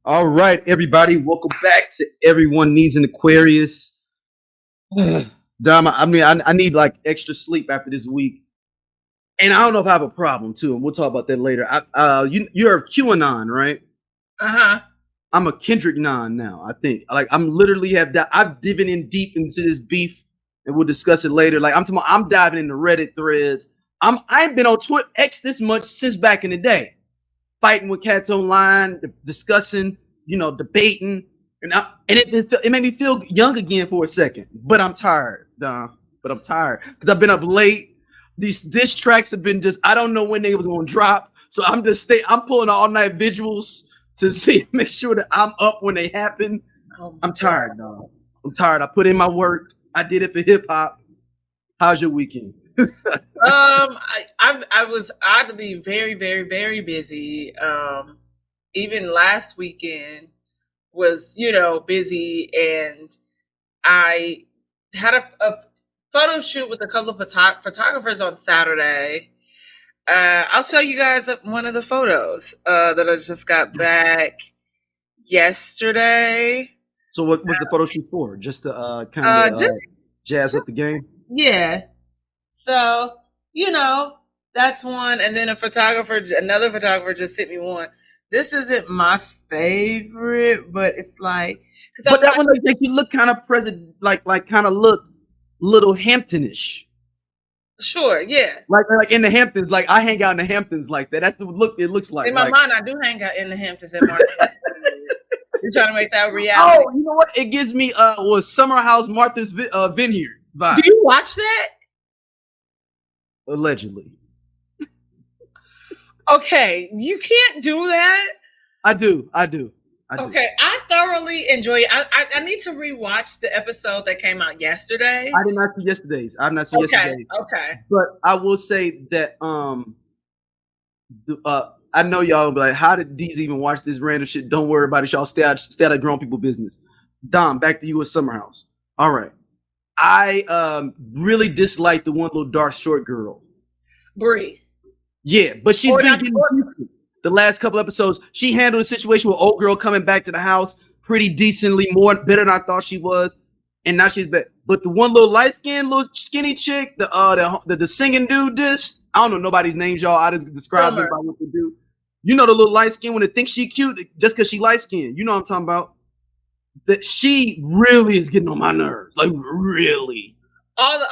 All right, everybody, welcome back to Everyone Needs an Aquarius. Dom, I need like extra sleep after this week, and I don't know if I have a problem too. And we'll talk about that later. You're a QAnon, right? Uh-huh. I'm a Kendrick non now. I think I'm literally have that. I've diving in deep into this beef, and we'll discuss it later. I'm diving into Reddit threads. I ain't been on Twitter X this much since back in the day. Fighting with cats online, discussing, debating, and it made me feel young again for a second. But I'm tired, because I've been up late. These diss tracks have been I don't know when they was gonna drop, so I'm pulling all night visuals to make sure that I'm up when they happen. I'm tired, dog. I'm tired. I put in my work. I did it for hip hop. How's your weekend? I was oddly very, very, very busy. Even last weekend was, busy, and I had a photo shoot with a couple of photographers on Saturday. I'll show you guys one of the photos that I just got back yesterday. So what was the photo shoot for? Just to kind of jazz up the game? Yeah. So, that's one. And then another photographer just sent me one. This isn't my favorite, but it's like, but that one makes you look kind of kind of look little Hamptonish. Sure, yeah. Like in the Hamptons, like I hang out in the Hamptons like that. That's the look it looks like. In my mind, I do hang out in the Hamptons and Martha. You're trying to make that reality. Oh, you know what? It gives me Summer House Martha's Vineyard vibe. Do you watch that? Allegedly. Okay, you can't do that. I do. Okay, I thoroughly enjoy it. I need to rewatch the episode that came out yesterday. I did not see yesterday's. I've not seen yesterday's. Okay. But I will say that I know y'all will be like, how did these even watch this random shit? Don't worry about it. Y'all stay out of grown people business. Dom, back to you at Summer House. All right. I really dislike the one little dark short girl. Bree. Yeah, but she's been getting decent. The last couple episodes, she handled the situation with old girl coming back to the house pretty decently, better than I thought she was, and now she's back. But the one little light skinned, little skinny chick, the singing dude, I don't know nobody's names, y'all. I just describe them by what they do. You know the little light skin when they think she cute just because she light skinned. You know what I'm talking about? That she really is getting on my nerves, like really.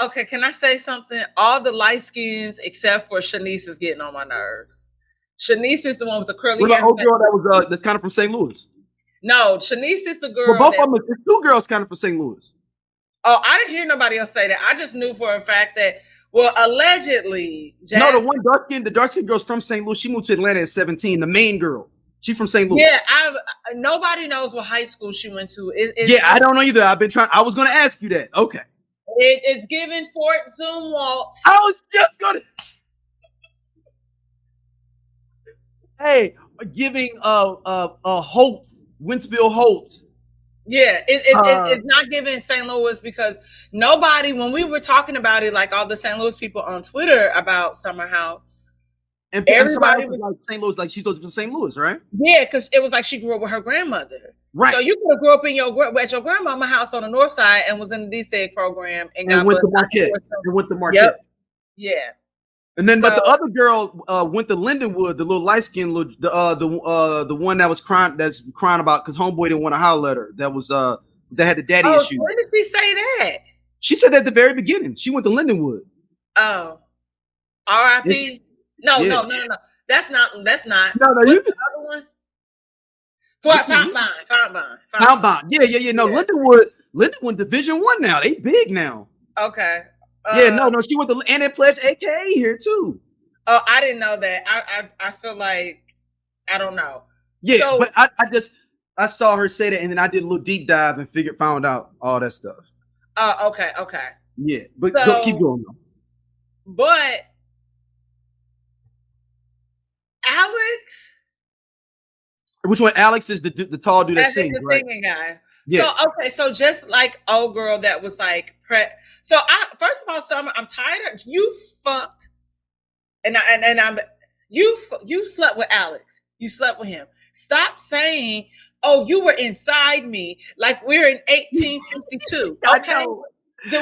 Okay, can I say something? All the light skins except for Shanice is getting on my nerves. Shanice is the one with the curly hair. What about old girl that's kind of from St. Louis? No, Shanice is the girl. Well, both of them, there's two girls kind of from St. Louis. Oh, I didn't hear nobody else say that. I just knew for a fact that, allegedly. No, the dark skinned girl's from St. Louis. She moved to Atlanta at 17. The main girl. She's from St. Louis. Yeah, nobody knows what high school she went to. I don't know either. I was going to ask you that. Okay. It's given Fort Zumwalt. I was just going to. Hey, giving Holt, Winsville Holt. Yeah, it's not giving St. Louis because nobody, when we were talking about it, like all the St. Louis people on Twitter about Summer House, and everybody was like St. Louis, like she's supposed to be from St. Louis, right? Yeah, because it was like she grew up with her grandmother. Right. So you could have grew up at your grandmama's house on the north side and was in the DSEG program and went to Marquette. Yep. Yeah. And then, but the other girl went to Lindenwood, the little light skinned, the one that was crying about because homeboy didn't want to holler at her. That was that had the daddy issue. When did she say that? She said that at the very beginning. She went to Lindenwood. Oh, R.I.P. No. That's not. No. You. The other one? Fountain. Yeah. No, Lindenwood Division 1 now. They big now. Okay. No. She went to and they pledged AKA here too. Oh, I didn't know that. I feel like I don't know. Yeah, so, but I saw her say that, and then I did a little deep dive and found out all that stuff. Okay. Yeah, but keep going though. But Alex. Which one? Alex is the tall dude that sings, the right? singing guy. Yeah. So just like old girl that was like first of all, Summer, I'm tired of you fucked, you slept with Alex. You slept with him. Stop saying Oh, you were inside me, like we're in 1852. I Okay. know.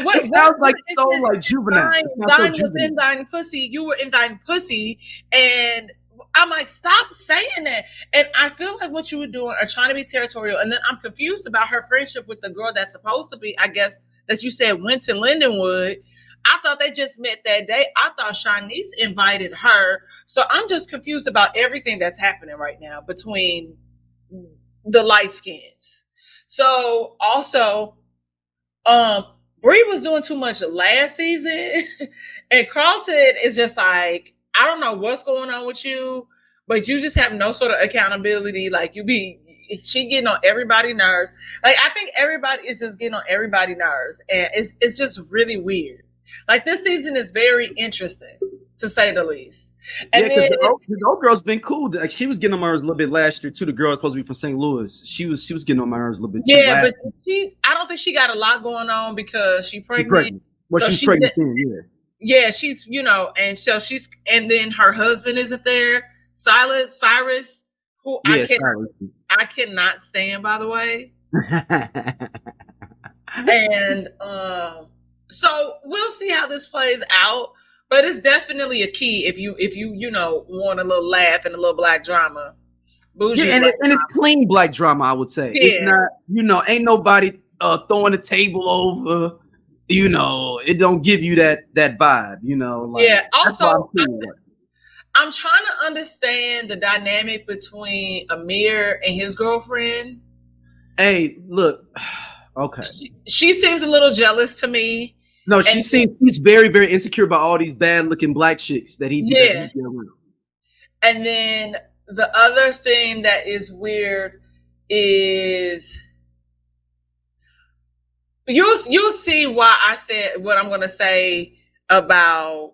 What It sounds like is so this? like juvenile. It sounds so Thine was juvenile. in thine pussy. You were in thine pussy, and I'm like, stop saying that. And I feel like what you were doing are trying to be territorial. And then I'm confused about her friendship with the girl that's supposed to be, I guess, that you said went to Lindenwood. I thought they just met that day. I thought Shanice invited her. So I'm just confused about everything that's happening right now between the light skins. So also, Bree was doing too much last season, and Carlton is just like, I don't know what's going on with you, but you just have no sort of accountability. Like she getting on everybody's nerves. Like I think everybody is just getting on everybody's nerves, and it's just really weird. Like this season is very interesting, to say the least. And yeah, because his old girl's been cool. Like she was getting on my nerves a little bit last year too. The girl was supposed to be from St. Louis. She was getting on my nerves a little bit too. Yeah, but I don't think she got a lot going on because she's pregnant. Well, so she's pregnant too, yeah. Yeah, she's, and so and then her husband isn't there. Cyrus, who I cannot stand, by the way. And so we'll see how this plays out. But it's definitely a key if you want a little laugh and a little black drama. Bougie and it's clean black drama, I would say. Yeah. It's not, ain't nobody throwing the table over. It don't give you that vibe, Like, yeah. Also, I'm trying to understand the dynamic between Amir and his girlfriend. Hey, look, okay. She seems a little jealous to me. No, she's very, very insecure about all these bad-looking black chicks that he's around. And then the other thing that is weird is you'll see why I said what I'm going to say about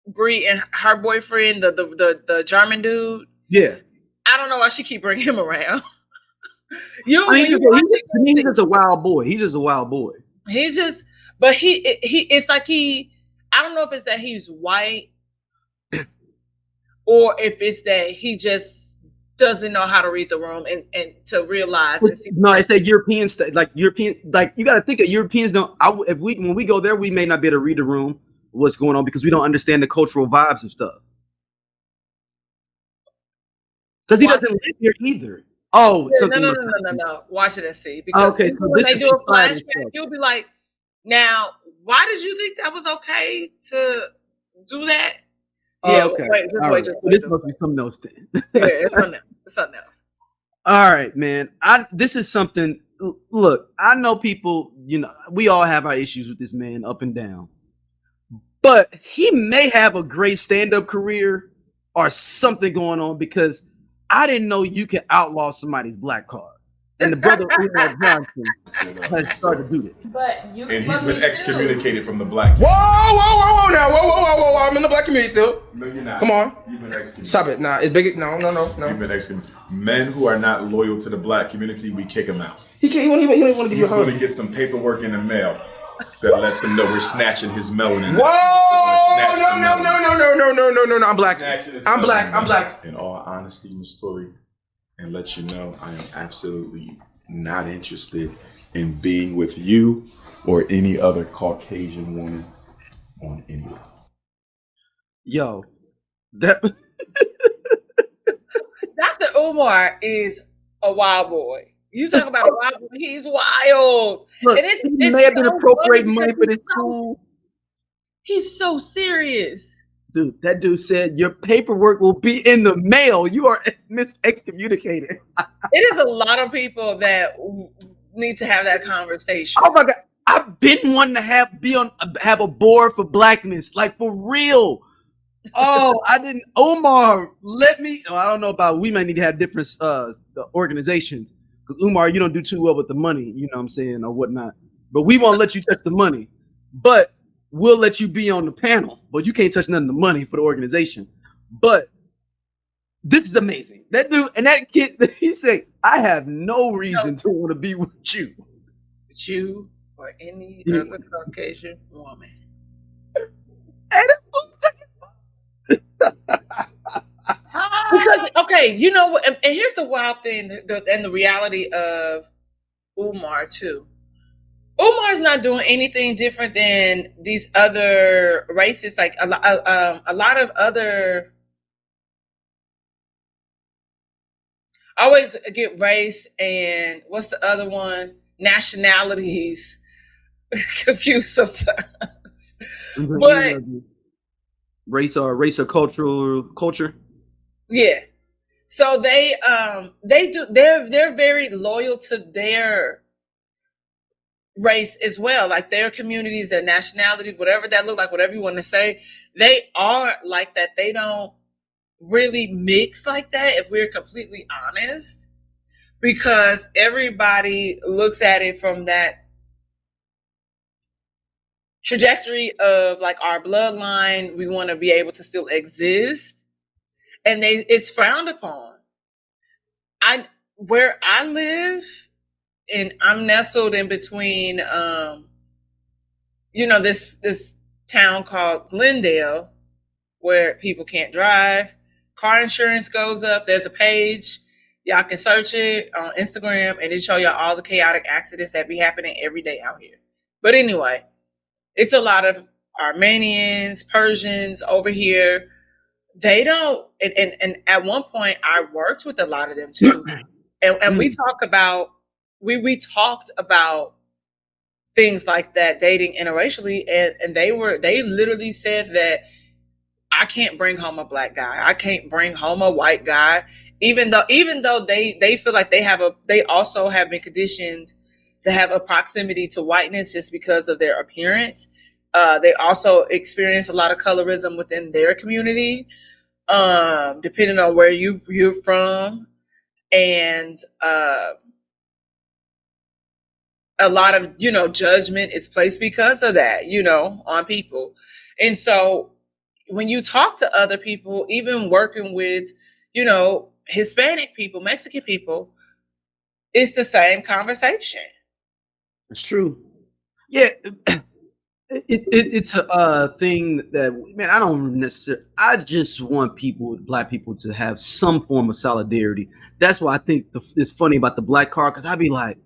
Bree and her boyfriend, the German dude. Yeah, I don't know why she keep bringing him around. He's just a wild boy. He's just a wild boy. But it's like I don't know if it's that he's white or if it's that he just doesn't know how to read the room and to realize. It's that European stuff. Like European, like you got to think that Europeans don't. When we go there, we may not be able to read the room, what's going on, because we don't understand the cultural vibes and stuff. Because he doesn't live here either. Oh, yeah, no. Watch it and see. Because okay, so when they do a flashback, you'll be like, now, why did you think that was okay to do that? Yeah, okay. This must be something else then. Yeah, it's something else. All right, man. This is something. Look, I know people. We all have our issues with this man, up and down. But he may have a great stand-up career or something going on, because I didn't know you can outlaw somebody's black card. And the brother Umar Johnson has started to do it. And he's been excommunicated from the black community. Whoa, now. Whoa. I'm in the black community still. No, you're not. Come on. You've been excommunicated. Stop it. Nah, it's big. No. You've been excommunicated. Men who are not loyal to the black community, we kick him out. He don't even want to give you a hug. He's going to get some paperwork in the mail that lets him know we're snatching his melanin. Whoa! No. I'm black. In all honesty, Ms. Tori, and let you know, I am absolutely not interested in being with you or any other Caucasian woman on any level. Yo, that Dr. Umar is a wild boy. You talk about a wild boy, he's wild. Look, and he may have been appropriating money for this school. He's so serious. Dude, that dude said your paperwork will be in the mail. You are excommunicated. It is a lot of people that need to have that conversation. Oh my God. I've been wanting to have a board for blackness, like for real. Oh, I didn't. Umar, I don't know about. We may need to have different organizations, because Umar, you don't do too well with the money. You know what I'm saying, or whatnot. But we won't let you touch the money. But we'll let you be on the panel, but you can't touch none of the money for the organization. But this is amazing. That dude and that kid, he said, I have no reason to want to be with you. With you or any other Caucasian woman. And because Because okay, you know what? And here's the wild thing, and the reality of Umar too. Umar's not doing anything different than these other races. Like a lot of other. I always get race and what's the other one? Nationalities confused sometimes. But race or culture. Yeah. So they're very loyal to their race as well, like their communities, their nationality, whatever that look like, whatever you want to say. They are like that. They don't really mix like that, if we're completely honest, because everybody looks at it from that trajectory of like our bloodline. We want to be able to still exist, and it's frowned upon. Where I live, and I'm nestled in between this town called Glendale, where people can't drive. Car insurance goes up. There's a page. Y'all can search it on Instagram, and it show y'all all the chaotic accidents that be happening every day out here. But anyway, it's a lot of Armenians, Persians over here. They don't, and at one point I worked with a lot of them too. And we talked about things like that, dating interracially, and they literally said that I can't bring home a black guy. I can't bring home a white guy, even though they feel like they also have been conditioned to have a proximity to whiteness just because of their appearance. They also experience a lot of colorism within their community, depending on where you're from, and a lot of judgment is placed because of that, on people. And so when you talk to other people, even working with, Hispanic people, Mexican people, it's the same conversation. It's true. Yeah. It's a thing that, man, I don't necessarily, I just want black people to have some form of solidarity. That's why I think it's funny about the black card, because I'd be like,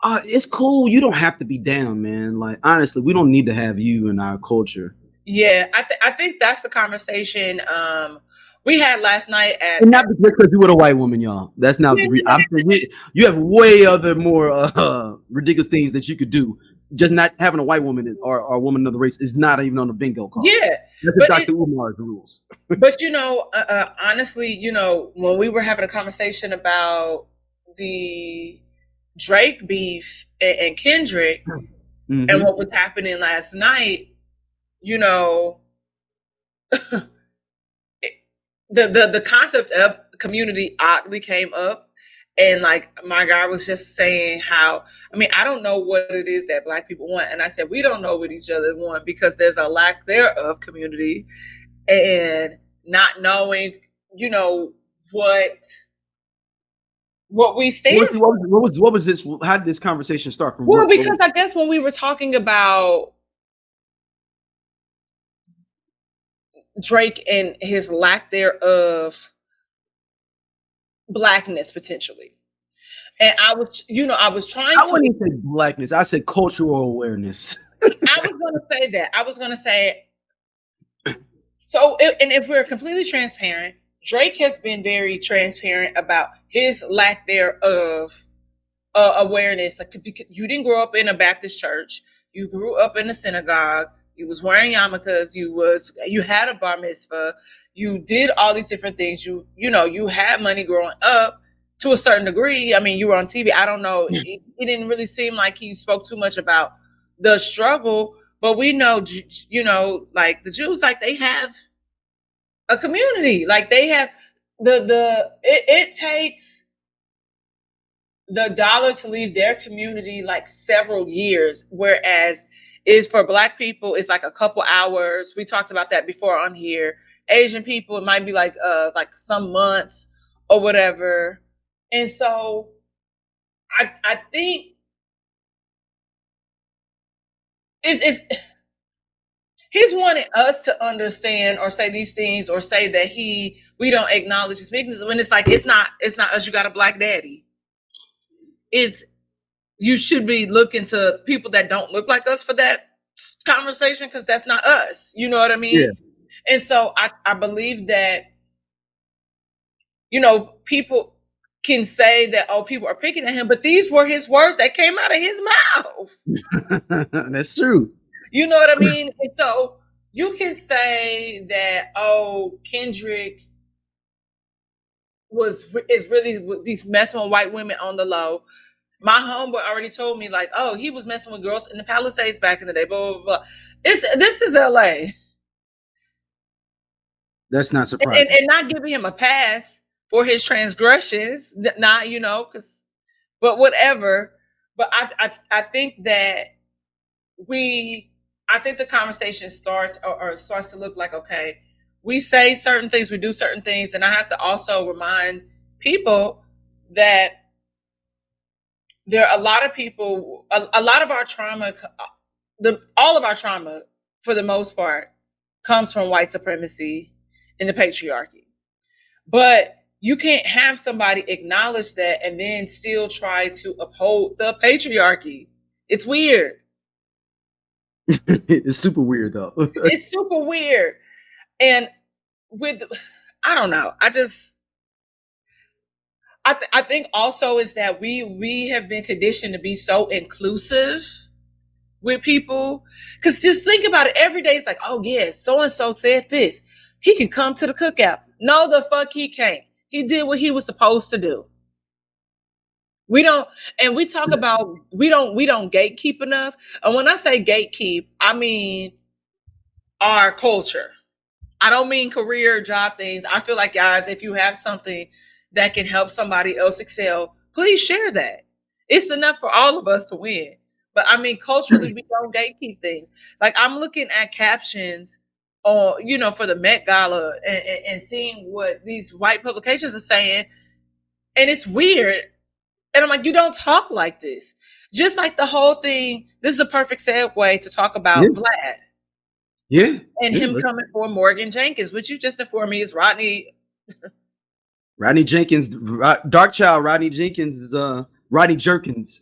it's cool. You don't have to be down, man. Like, honestly, we don't need to have you in our culture. Yeah, I think that's the conversation we had last night and not because you were a white woman, y'all. That's not I'm saying you have way other more ridiculous things that you could do. Just not having a white woman or a woman of the race is not even on the bingo card. Yeah, that's Dr. Umar's rules. But honestly, when we were having a conversation about the Drake beef and Kendrick, and what was happening last night, the concept of community oddly came up. And like my guy was just saying how, I don't know what it is that black people want. And I said, we don't know what each other want because there's a lack there of community and not knowing, what we stand for. What was this? How did this conversation start? Well, because I guess when we were talking about Drake and his lack thereof blackness potentially, and I was trying. I wouldn't even say blackness. I said cultural awareness. I was going to say. So, and if we're completely transparent, Drake has been very transparent about his lack thereof awareness. Like, you didn't grow up in a Baptist church. You grew up in a synagogue. You was wearing yarmulkes. You had a bar mitzvah. You did all these different things. You had money growing up to a certain degree. You were on TV. I don't know. It didn't really seem like he spoke too much about the struggle, but we know, like the Jews, like they have a community. Like they have it takes the dollar to leave their community like several years, whereas is for black people, it's like a couple hours. We talked about that before on here. Asian people, it might be like some months or whatever. And so I think it's he's wanting us to understand or say these things or say that we don't acknowledge his weakness when it's like it's not us. You got a black daddy. It's you should be looking to people that don't look like us for that conversation because that's not us. You know what I mean? Yeah. And so I believe that, people can say that, oh, people are picking at him, but these were his words that came out of his mouth. That's true. You know what I mean? And so you can say that, oh, Kendrick is really these messing with white women on the low. My homeboy already told me, like, oh, he was messing with girls in the Palisades back in the day, blah, blah, blah. This is LA. That's not surprising. And not giving him a pass for his transgressions, not, but whatever. But I think that I think the conversation starts or starts to look like, okay, we say certain things, we do certain things. And I have to also remind people that there are a lot of people, a lot of our trauma, all of our trauma for the most part comes from white supremacy and the patriarchy. But you can't have somebody acknowledge that and then still try to uphold the patriarchy. It's weird. It's super weird though. It's super weird. And I don't know. I think also is that we have been conditioned to be so inclusive with people. Because just think about it. Every day it's like, oh yes, so-and-so said this. He can come to the cookout. No, the fuck he can't. He did what he was supposed to do. We talk about we don't gatekeep enough. And when I say gatekeep, I mean our culture. I don't mean career job things. I feel like, guys, if you have something that can help somebody else excel, please share that. It's enough for all of us to win. But I mean, culturally, we don't gatekeep things. Like I'm looking at captions on, for the Met Gala and seeing what these white publications are saying. And it's weird. And I'm like, you don't talk like this. Just like the whole thing. This is a perfect segue to talk about Vlad. Yeah. And him coming for Morgan Jenkins, which you just informed me is Rodney Jenkins, Dark Child, Rodney Jenkins, Rodney Jerkins.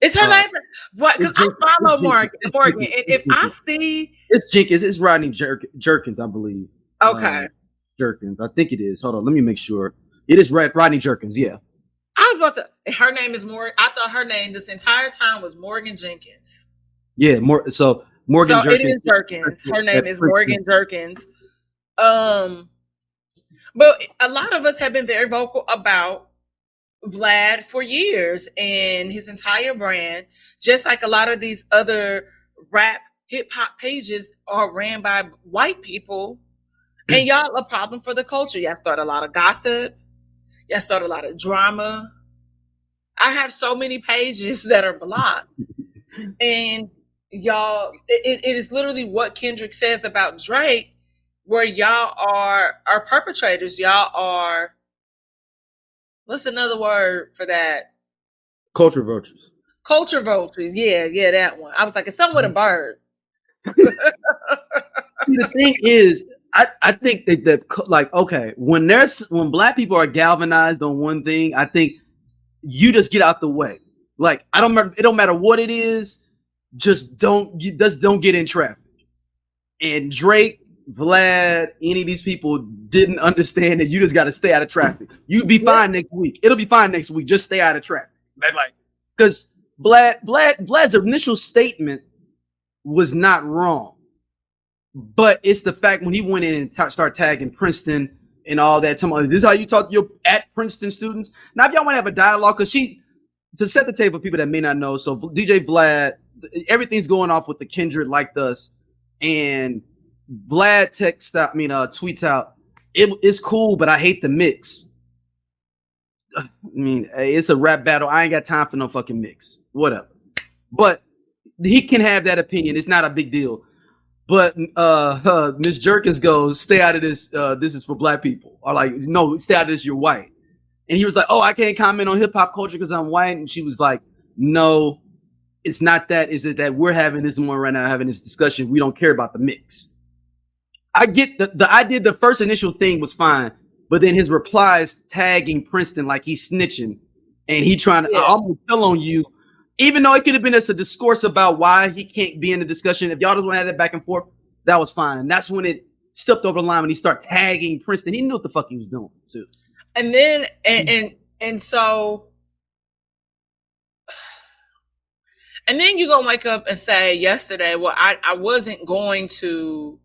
It's her last name. What? Because I follow Morgan. And if I see it's Jenkins, it's Rodney Jerkins, I believe. Okay. Jerkins. I think it is. Hold on, let me make sure. It is Rodney Jerkins, yeah. I was about to her name is Morgan. I thought her name this entire time was Morgan Jenkins. Yeah, Morgan so Jerkins. It is Jerkins. Her name is Morgan Jerkins. But a lot of us have been very vocal about Vlad for years and his entire brand, just like a lot of these other rap hip hop pages are ran by white people. And y'all a problem for the culture. Y'all start a lot of gossip. Y'all start a lot of drama. I have so many pages that are blocked. And y'all, it is literally what Kendrick says about Drake, where y'all are perpetrators. Y'all are, what's another word for that? Culture vultures. Culture vultures. Yeah, that one. I was like, it's something with a bird. See, the thing is, I think that like, okay, when black people are galvanized on one thing, I think you just get out the way. Like, it don't matter what it is, just don't get in traffic. And Drake, Vlad, any of these people didn't understand that you just got to stay out of traffic. You'll be fine next week. It'll be fine next week. Just stay out of traffic. Like, because Vlad's initial statement was not wrong. But it's the fact when he went in and started tagging Princeton and all that. This is how you talk to your at Princeton students. Now, if y'all want to have a dialogue, because to set the table for people that may not know, so DJ Vlad, everything's going off with the Kendrick Like Us, and Vlad tweets out, it's cool, but I hate the mix. I mean, it's a rap battle. I ain't got time for no fucking mix. Whatever. But he can have that opinion. It's not a big deal. But Miss Jerkins goes, stay out of this. This is for black people. Or like, no, stay out of this. You're white. And he was like, oh, I can't comment on hip hop culture because I'm white. And she was like, no, it's not that. Is it that we're having this one right now, having this discussion? We don't care about the mix. I get the idea. The first initial thing was fine, but then his replies tagging Princeton like he's snitching and he trying to almost tell on you, even though it could have been just a discourse about why he can't be in the discussion. If y'all just want to have that back and forth, that was fine. And that's when it stepped over the line when he started tagging Princeton. He knew what the fuck he was doing too. And then and so and then you gonna wake up and say yesterday, well, I wasn't going to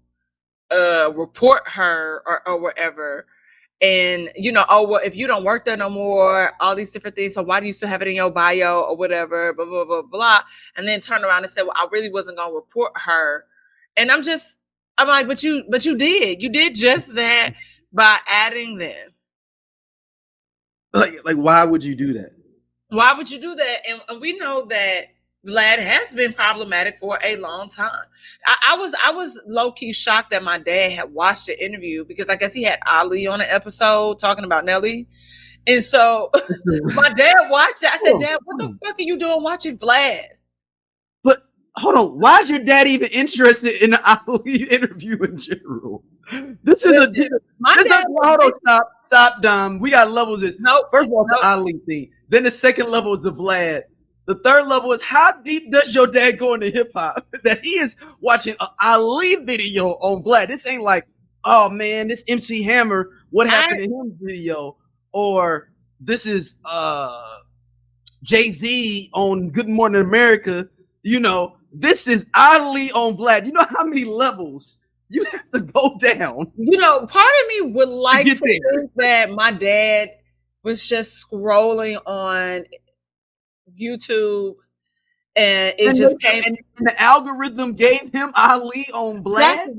report her or whatever. And oh well, if you don't work there no more, all these different things. So why do you still have it in your bio or whatever? Blah blah blah blah. And then turn around and say, well, I really wasn't gonna report her. And I'm like, but you did just that by adding them. Like why would you do that? Why would you do that? And we know that Vlad has been problematic for a long time. I was low key shocked that my dad had watched the interview because I guess he had Ali on an episode talking about Nelly. And so my dad watched it. I said, Dad, what the fuck are you doing watching Vlad? But hold on, why is your dad even interested in the Ali interview in general? This is hold on, stop, Dom. We got levels. First of all, the Ali thing. Then the second level is the Vlad. The third level is how deep does your dad go into hip hop that he is watching an Ali video on Vlad? This ain't like, oh man, this MC Hammer, what happened to him video, or this is Jay-Z on Good Morning America. This is Ali on Vlad. You know how many levels you have to go down? Part of me would like to think that my dad was just scrolling on YouTube and it just came and the algorithm gave him Ali on Vlad.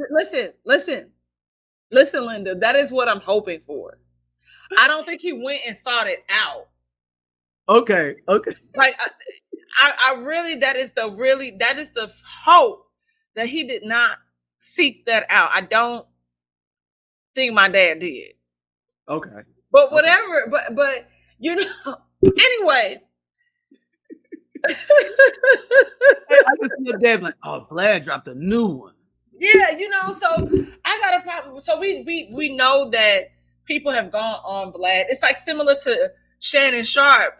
Listen, Linda, that is what I'm hoping for. I don't think he went and sought it out. Okay. Like I really that is the hope that he did not seek that out. I don't think my dad did. Okay. But whatever, but anyway. I just see your dad like, oh, Vlad dropped a new one. Yeah, so I got a problem. So we know that people have gone on Vlad. It's like similar to Shannon Sharp.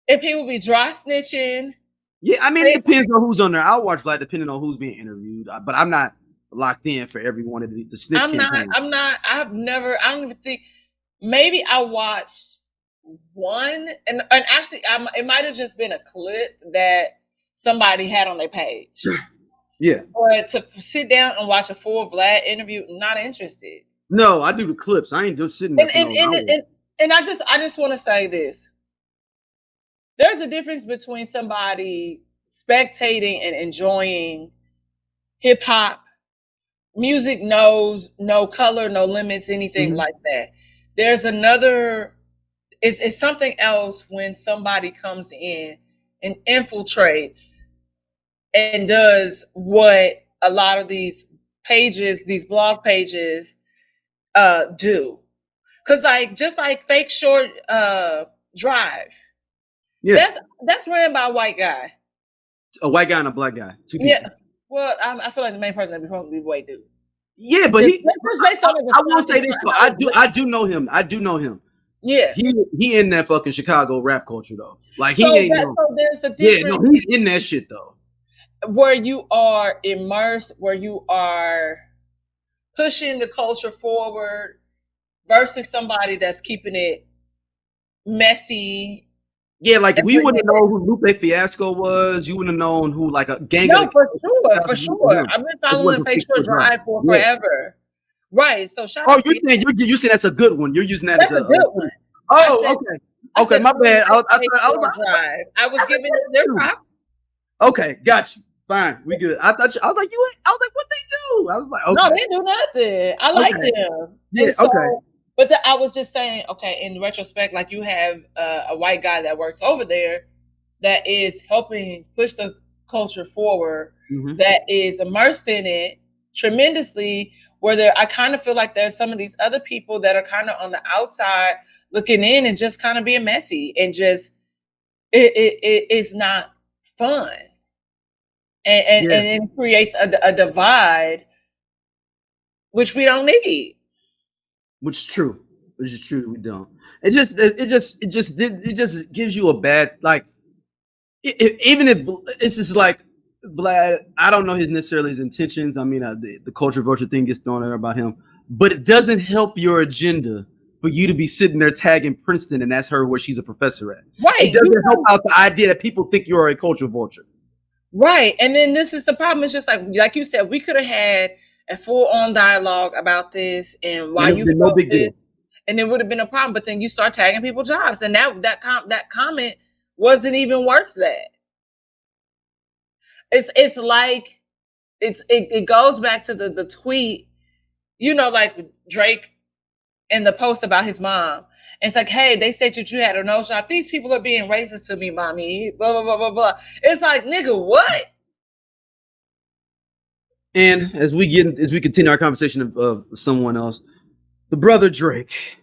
And people be dry snitching. Yeah, I mean, it depends on who's on there. I'll watch Vlad depending on who's being interviewed. But I'm not locked in for every one of the snitch campaigns. I don't even think, maybe I watched one, and actually it might have just been a clip that somebody had on their page. Yeah. Or to sit down and watch a full Vlad interview, not interested. No, I do the clips. I ain't just sitting there. And I just want to say this. There's a difference between somebody spectating and enjoying hip hop. Music knows no color, no limits, anything like that. There's another. It's something else when somebody comes in and infiltrates and does what a lot of these pages, these blog pages, do. Cause just like Fake Short Drive. Yeah. That's ran by a white guy. A white guy and a black guy. Two people. Yeah. Well, I feel like the main person would probably be white dude. Yeah, but I won't say this, but I do know him. Yeah, he in that fucking Chicago rap culture though. Like he ain't. So there's the difference. Yeah, no, he's in that shit though. Where you are immersed, where you are pushing the culture forward, versus somebody that's keeping it messy. Yeah, like we wouldn't know who Lupe Fiasco was. You wouldn't have known who like a gang. No, for sure. I've been following Fake Short Drive for forever. Right. So you're saying that's a good one. You're using that as a good one. Oh, okay. My bad. I was giving them their props. Okay, got you. Fine, we good. I was like, what they do? I was like, okay. No, they do nothing. I like them. Yeah, okay. But I was just saying, okay, in retrospect, like you have a white guy that works over there that is helping push the culture forward, that is immersed in it tremendously, where I kind of feel like there's some of these other people that are kind of on the outside looking in and just kind of being messy and just, it's not fun. and it creates a divide, which we don't need. Which is true. Which is true. We don't. It just gives you a bad, like, even if it's just like Vlad, I don't know his intentions. I mean, the culture vulture thing gets thrown out about him, but it doesn't help your agenda for you to be sitting there tagging Princeton and that's her where she's a professor at. Right. It doesn't help out the idea that people think you are a culture vulture. Right. And then this is the problem. It's just like you said, we could have had a full-on dialogue about this and why you no big deal. And it would have been a problem. But then you start tagging people jobs, and that comment wasn't even worth that. It's like it goes back to the tweet, like Drake in the post about his mom. And it's like, hey, they said that you had a nose job. These people are being racist to me, mommy. Blah blah blah blah blah. It's like, nigga, what? And as we continue our conversation of someone else, the brother Drake.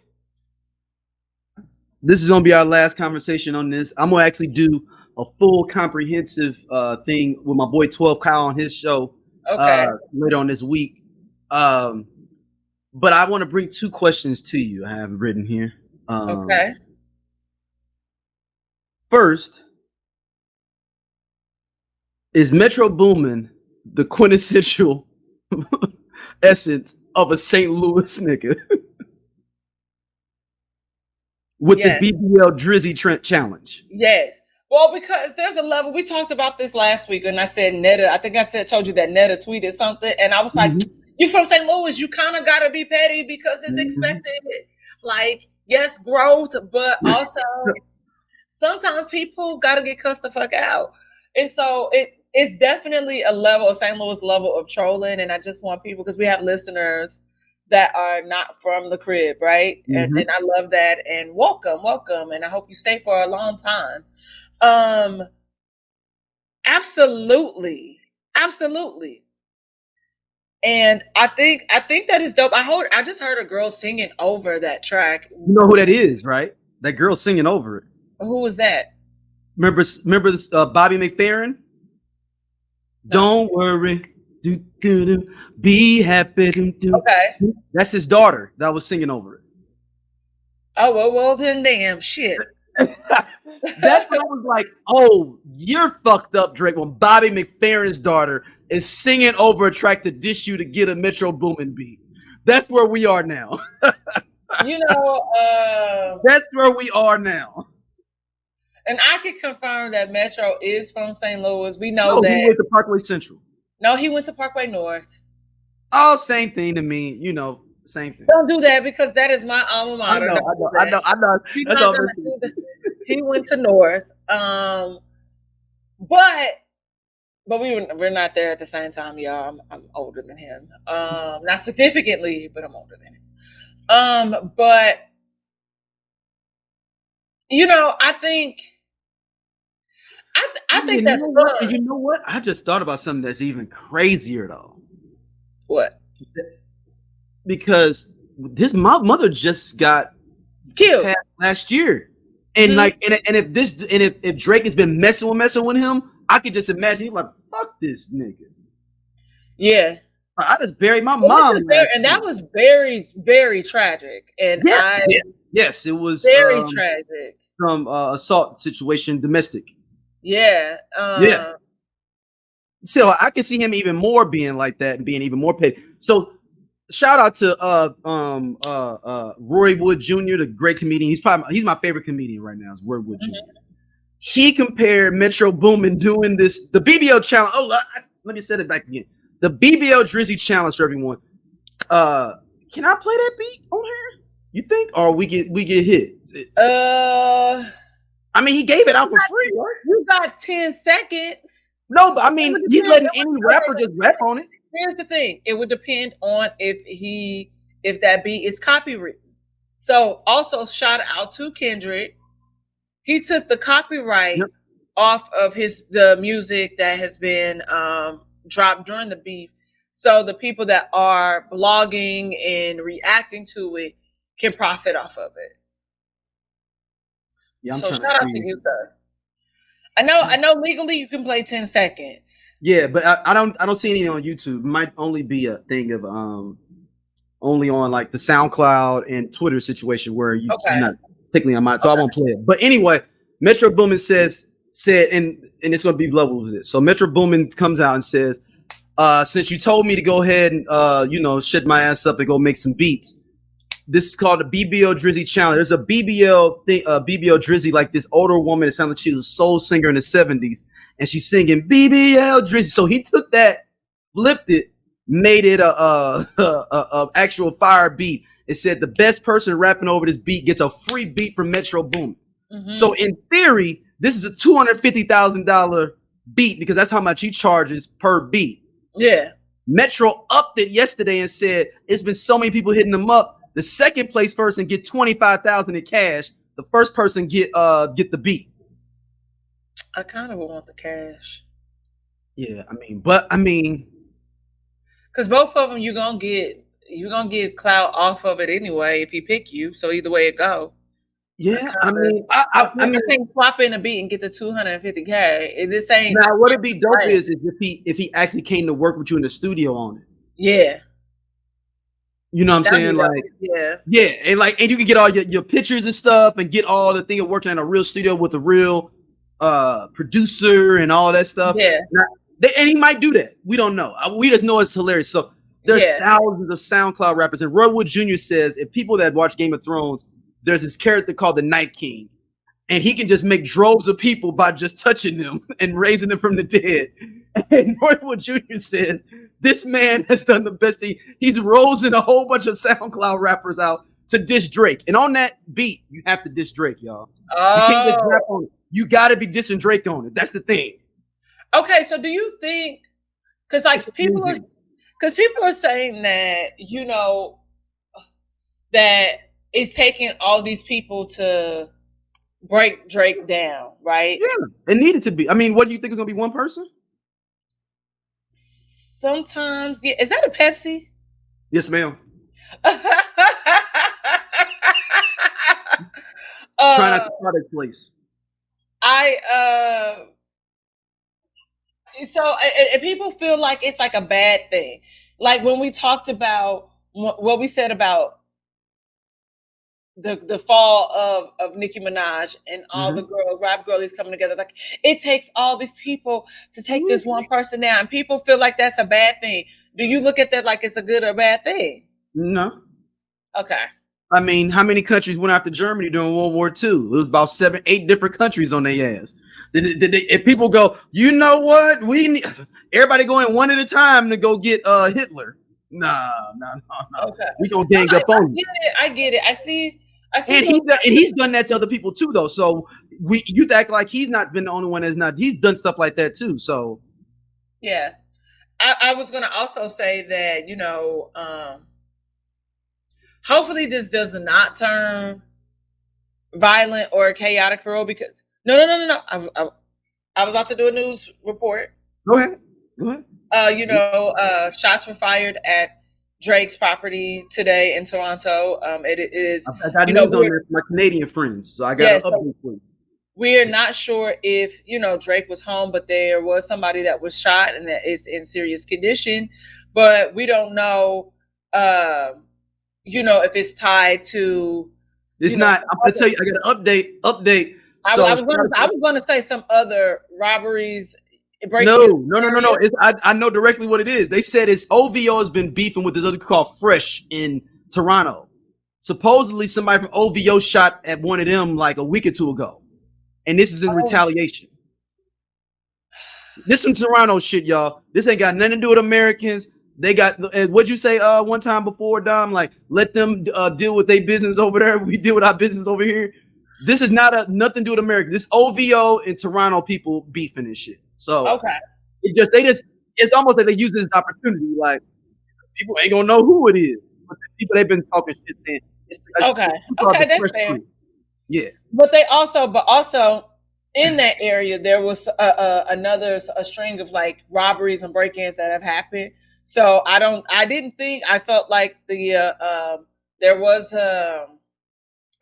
This is gonna be our last conversation on this. I'm gonna actually do a full comprehensive thing with my boy 12 Kyle on his show later on this week. But I want to bring two questions to you. I have written here. First, is Metro Boomin the quintessential essence of a St. Louis nigga? With the BBL Drizzy Trent challenge. Yes. Well, because there's a level, we talked about this last week, and I said Netta, I think told you that Netta tweeted something, and I was like, you from St. Louis, you kind of got to be petty because it's expected. Like, yes, growth, but also sometimes people got to get cussed the fuck out. And so it's definitely a level, a St. Louis level of trolling, and I just want people, because we have listeners that are not from the crib, right? And I love that. And welcome. And I hope you stay for a long time. Absolutely. And I think that is dope. I just heard a girl singing over that track. You know who that is, right? That girl singing over it. Who was that? Remember this Bobby McFerrin? No. Don't worry. Be happy. Okay. That's his daughter that was singing over it. Oh, well then damn shit. That's when I was like, oh, you're fucked up, Drake, when Bobby McFerrin's daughter is singing over a track to dish you to get a Metro Boomin beat. That's where we are now. That's where we are now. And I can confirm that Metro is from St. Louis. We know that. He went to Parkway Central. No, he went to Parkway North. Oh, same thing to me. Same thing. Don't do that, because that is my alma mater. I know. That's all he went to North. But we're not there at the same time, y'all. I'm older than him. Not significantly, but I'm older than him. But I think that's fun. You know what? I just thought about something that's even crazier though. What? Because my mother just got killed last year, and if Drake has been messing with him, I could just imagine he's like, fuck this nigga. Yeah. I just buried my mom, and that was very, very tragic. And yes, it was very tragic. From assault situation, domestic. Yeah. So I can see him even more being like that and being even more petty. So shout out to Roy Wood Jr., the great comedian. He's my favorite comedian right now. Is Roy Wood Jr. He compared Metro Boomin doing the BBL challenge. Oh, let me set it back again. The BBL Drizzy challenge for everyone. Can I play that beat on here? You think, or we get hit? I mean, he gave it out for free, right? You got 10 seconds. No, but I mean, he's letting any rapper just rap on it. Here's the thing: it would depend on if that beat is copywritten. So, also shout out to Kendrick. He took the copyright off of the music that has been dropped during the beef. So the people that are blogging and reacting to it can profit off of it. Yeah, so shout out to you, sir. I know legally you can play 10 seconds. Yeah, but I don't see any on YouTube. It might only be a thing of only on like the SoundCloud and Twitter situation where you're not technically on mine, so I won't play it. But anyway, Metro Boomin said, and it's gonna be level with this. So Metro Boomin comes out and says, since you told me to go ahead and shut my ass up and go make some beats, this is called the BBL Drizzy Challenge. There's a BBL thing, BBL Drizzy, like this older woman. It sounds like she was a soul singer in the 70s, and she's singing BBL Drizzy. So he took that, flipped it, made it a actual fire beat. It said the best person rapping over this beat gets a free beat from Metro Boomin. Mm-hmm. So in theory, this is a $250,000 beat because that's how much he charges per beat. Yeah. Metro upped it yesterday and said it's been so many people hitting them up. The second place person get $25,000 in cash. The first person get the beat. I kind of want the cash. Yeah, I mean, because both of them you're gonna get clout off of it anyway if he pick you. So either way it go. Yeah, I can't swap in a beat and get the $250K. This ain't. Now, what it'd be dope is if he actually came to work with you in the studio on it. Yeah. You know what I'm saying? Like, yeah, and you can get all your pictures and stuff and get all the thing of working in a real studio with a real producer and all that stuff. Yeah. And he might do that. We don't know. We just know it's hilarious. So there's thousands of SoundCloud rappers. And Roy Wood Jr. says, if people that watch Game of Thrones, there's this character called the Night King. And he can just make droves of people by just touching them and raising them from the dead. And Roy Wood Jr. says, this man has done the best thing. He's rosing a whole bunch of SoundCloud rappers out to diss Drake. And on that beat, you have to diss Drake, y'all. Oh. You can't just rap on it. You got to be dissing Drake on it. That's the thing. Okay, so do you think, because people are saying that, that it's taking all these people to break Drake down, right? Yeah, it needed to be. I mean, what do you think is going to be one person? Sometimes, yeah. Is that a Pepsi? Yes, ma'am. Try not to product place. So and people feel like it's like a bad thing. Like when we talked about what we said about the fall of Nicki Minaj and all the rap girlies coming together. Like it takes all these people to take this one person down. And people feel like that's a bad thing. Do you look at that like it's a good or bad thing? No. Okay. I mean, how many countries went after Germany during World War II? It was about 7, 8 different countries on their ass. If people go, you know what? Everybody going one at a time to go get Hitler. No. Okay. We gonna gang up on you. I get it. I see. And he's done that to other people too, though. So you act like he's not been the only one that's not. He's done stuff like that too. So yeah, I was gonna also say that hopefully this does not turn violent or chaotic for real. Because no. I was about to do a news report. Go ahead. Shots were fired at Drake's property today in Toronto. It is. I got news on this, my Canadian friends, so I got an update for you. We are not sure if Drake was home, but there was somebody that was shot and that is in serious condition. But we don't know, if it's tied to. It's not. I'm gonna tell you. I got an update. So I was going to say some other robberies. No. I know directly what it is. They said it's OVO has been beefing with this other called Fresh in Toronto. Supposedly somebody from OVO shot at one of them like a week or two ago. And this is in retaliation. This some Toronto shit, y'all. This ain't got nothing to do with Americans. They got, what'd you say one time before, Dom? Like, let them deal with their business over there. We deal with our business over here. This is nothing to do with America. This OVO and Toronto people beefing and shit. So okay, it's almost like they use this opportunity. Like people ain't gonna know who it is, but the people they've been talking shit then. Okay, that's fair. Yeah, but also in that area there was another string of like robberies and break-ins that have happened. So I felt like there was a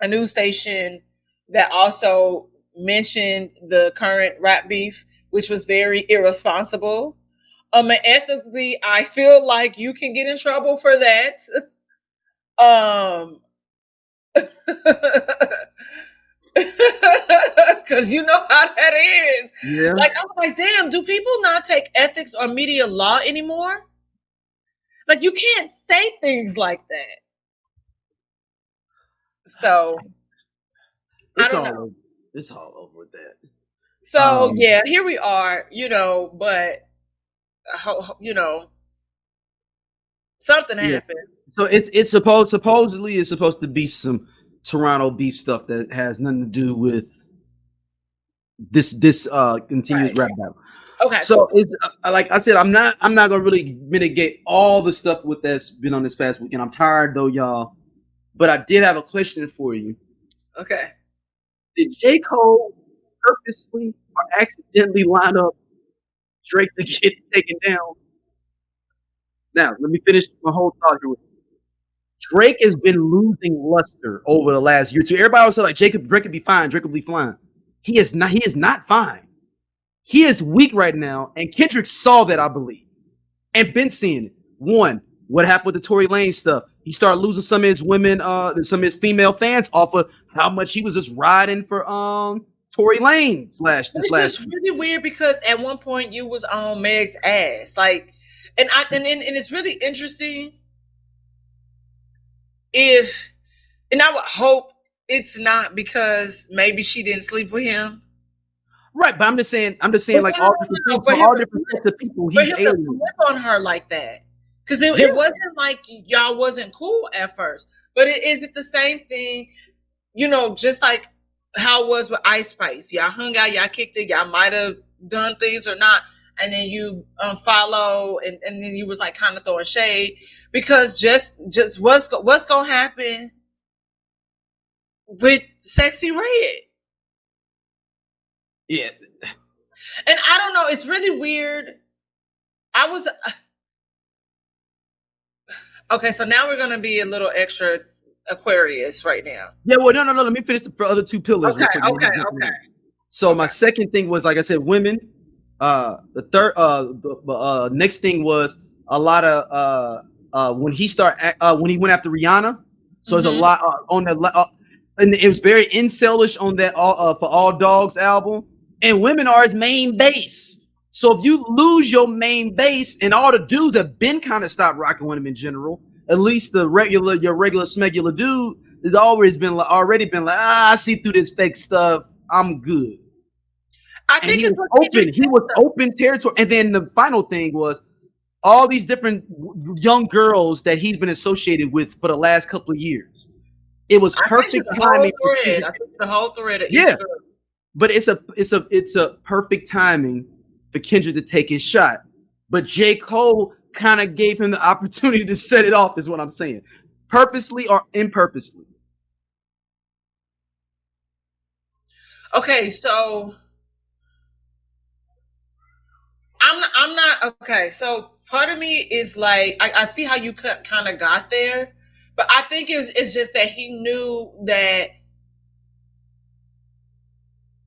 news station that also mentioned the current rap beef, which was very irresponsible. And ethically, I feel like you can get in trouble for that. Because you know how that is. Yeah. Like, I'm like, damn, do people not take ethics or media law anymore? Like, you can't say things like that. So, I don't know. It's all over with that. So, yeah, here we are, you know, but, you know, something happened. So it's supposedly it's supposed to be some Toronto beef stuff that has nothing to do with this continuous rap battle. Okay. So it's like I said, I'm not gonna really mitigate all the stuff with that's been on this past weekend. I'm tired though, y'all. But I did have a question for you. Okay. Did J. Cole purposely or accidentally line up Drake to get taken down? Now, let me finish my whole thought here. Drake has been losing luster over the last year or two. Everybody was like, Drake could be fine. Drake could be fine. He is not fine. He is weak right now, and Kendrick saw that, I believe, and been seeing it. One, what happened with the Tory Lanez stuff? He started losing some of his women, some of his female fans off of how much he was just riding for Tory Lanez this last week. It's really weird because at one point you was on Meg's ass, like, and it's really interesting. And I would hope it's not because maybe she didn't sleep with him. Right, but I'm just saying like all different sets of people he's alien on her like that. Because it wasn't like y'all wasn't cool at first. But is it the same thing, you know, just like how it was with Ice Spice? Y'all hung out, y'all kicked it, y'all might have done things or not. And then you unfollow and then you was like kind of throwing shade. Because just what's gonna happen with Sexy Red? Yeah. And I don't know, it's really weird. I was okay, so now we're gonna be a little extra Aquarius right now. Yeah, well, no. Let me finish the other two pillars. Okay. So my second thing was, like I said, women. The third, the next thing was a lot of when he went after Rihanna. So there's a lot on that, and it was very incelish on that for All Dogs album. And women are his main base. So if you lose your main base, and all the dudes have been kind of stopped rocking with him in general, at least your regular smegular dude has already been like, I see through this fake stuff. I'm good. I think he was open territory. And then the final thing was all these different young girls that he's been associated with for the last couple of years. It was perfect timing. I think the whole thread of each girl. But it's a perfect timing for Kendrick to take his shot. But J. Cole kind of gave him the opportunity to set it off, is what I'm saying. Purposely or impurposely. Okay, so I'm not okay. So part of me is like, I see how you kind of got there, but I think it's just that he knew that.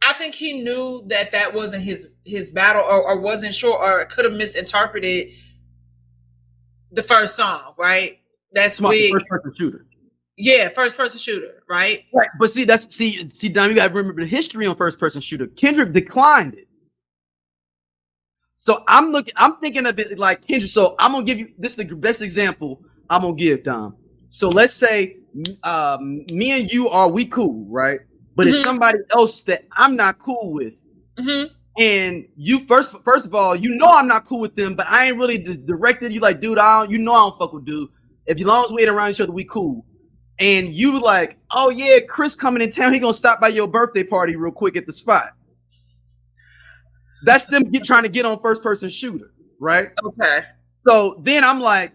I think he knew that wasn't his battle, or wasn't sure, or could have misinterpreted the first song, right? That's big. First person shooter. Yeah, first person shooter, right? Right. But see, Don, you gotta remember the history on first person shooter. Kendrick declined it. So I'm thinking of it like Kendrick. So I'm gonna give you this is the best example I'm gonna give, Dom. So let's say me and you we cool, right? But it's somebody else that I'm not cool with. And you first of all, you know I'm not cool with them, but I ain't really directed you like, dude, I don't fuck with dude. If you long as we ain't around each other, we cool. And you like, oh yeah, Chris coming in town, he gonna stop by your birthday party real quick at the spot. That's them trying to get on first person shooter, right? Okay. So then I'm like,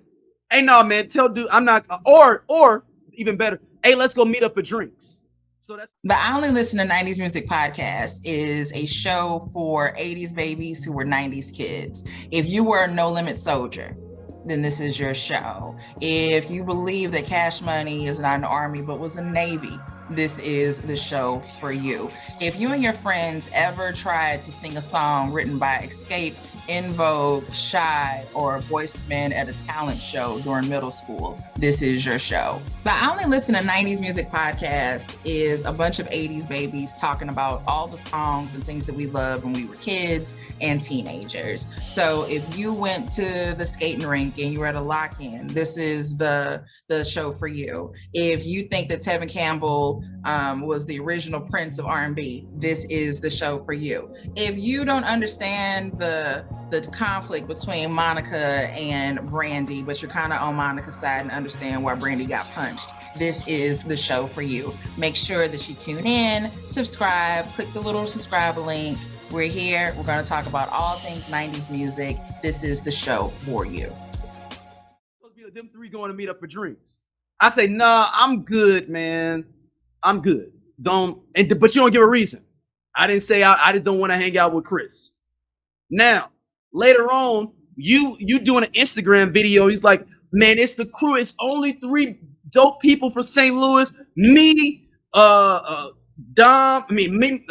hey, no, man, tell dude I'm not, or even better, hey, let's go meet up for drinks. So that's the I Only Listen to 90s Music podcast is a show for 80s babies who were 90s kids. If you were a No Limit soldier, then this is your show. If you believe that Cash Money is not an army but was a Navy, this is the show for you. If you and your friends ever tried to sing a song written by Escape, In Vogue, Shy, or Boyz II Men at a talent show during middle school, this is your show. The I Only Listen to 90s Music podcast is a bunch of 80s babies talking about all the songs and things that we loved when we were kids and teenagers. So if you went to the skating rink and you were at a lock-in, this is the show for you. If you think that Tevin Campbell was the original Prince of R&B, this is the show for you. If you don't understand the conflict between Monica and Brandy, but you're kind of on Monica's side and understand why Brandy got punched, this is the show for you. Make sure that you tune in, subscribe, click the little subscribe link. We're here. We're going to talk about all things 90s music. This is the show for you. Them three going to meet up for drinks. I say, nah, I'm good, man. I'm good. But you don't give a reason. I didn't say I just don't want to hang out with Chris. Now, later on, you doing an Instagram video. He's like, man, it's the crew. It's only 3 dope people from St. Louis. Me, Dom. Me,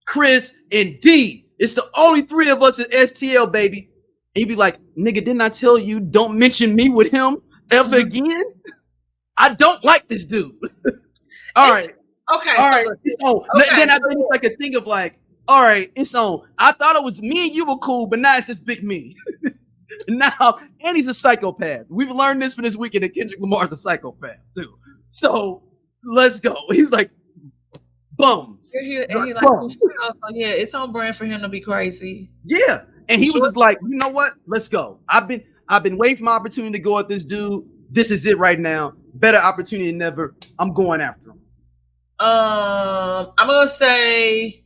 Chris, and D. It's the only 3 of us at STL, baby. And you be like, nigga, didn't I tell you don't mention me with him ever again? I don't like this dude. All right. Okay. All right. It's on. Okay, Then I think it's like a thing of like, all right, it's on. I thought it was me and you were cool, but now it's just big me. Now, and he's a psychopath. We've learned this from this weekend that Kendrick Lamar's a psychopath too. So let's go. He's like, bums. And he like, yeah, it's on brand for him to be crazy. Yeah. And he was just like, you know what? Let's go. I've been waiting for my opportunity to go at this dude. This is it right now. Better opportunity than ever. I'm going after him. I'm gonna say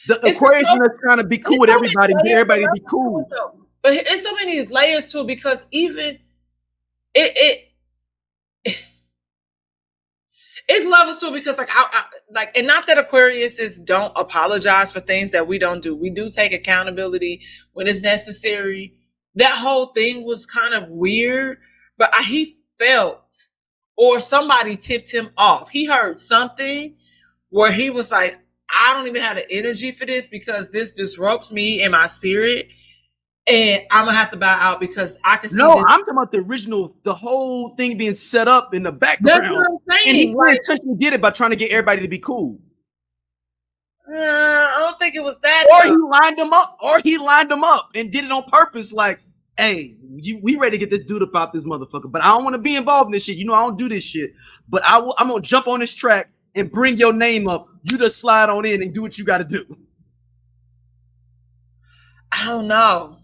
the Aquarius is trying to be cool with everybody, get everybody to be cool. But it's so many layers too, because even it's levels too, because like I and not that Aquariuses don't apologize for things that we don't do. We do take accountability when it's necessary. That whole thing was kind of weird, but he felt, or somebody tipped him off. He heard something where he was like, I don't even have the energy for this because this disrupts me and my spirit. And I'm gonna have to bow out because I can see. No, I'm talking about the original, the whole thing being set up in the background. That's what I'm saying. And he intentionally did it by trying to get everybody to be cool. I don't think it was that. Or he lined them up and did it on purpose. Like, hey, we ready to get this dude about this motherfucker, but I don't want to be involved in this shit. You know, I don't do this shit. But I'm gonna jump on this track and bring your name up. You just slide on in and do what you got to do. I don't know.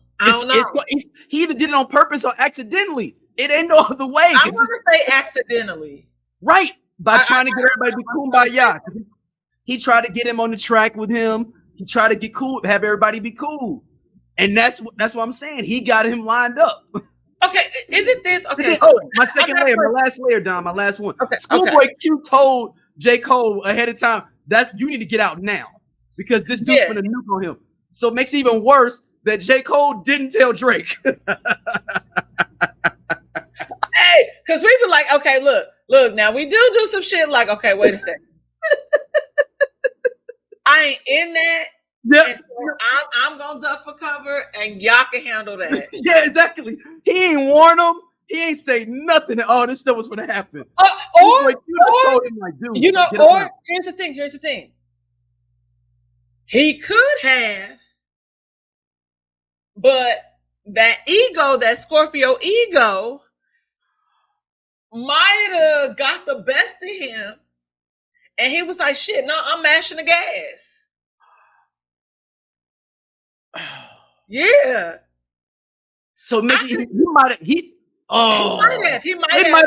He either did it on purpose or accidentally. It ain't no other way. I'm going to say accidentally. Right. By trying to get everybody to be kumbaya. He tried to get him on the track with him. He tried to get cool, have everybody be cool. And that's what I'm saying. He got him lined up. Okay. Is it this? Okay. My second layer, my last layer, Don, my last one. Okay. Schoolboy Q told J. Cole ahead of time that you need to get out now because this dude's gonna nuke on him. So it makes it even worse that J. Cole didn't tell Drake. Hey, because we be like, okay, look, now we do some shit like, okay, wait a second. I ain't in that. Yep. So I'm going to duck for cover and y'all can handle that. Yeah, exactly. He ain't warn him. He ain't say nothing. All this stuff was going to happen. Or told him, like, dude, you know, or here's the thing. He could have, but that ego, that Scorpio ego, might have got the best of him. And he was like, shit, no, I'm mashing the gas. Yeah. So he might have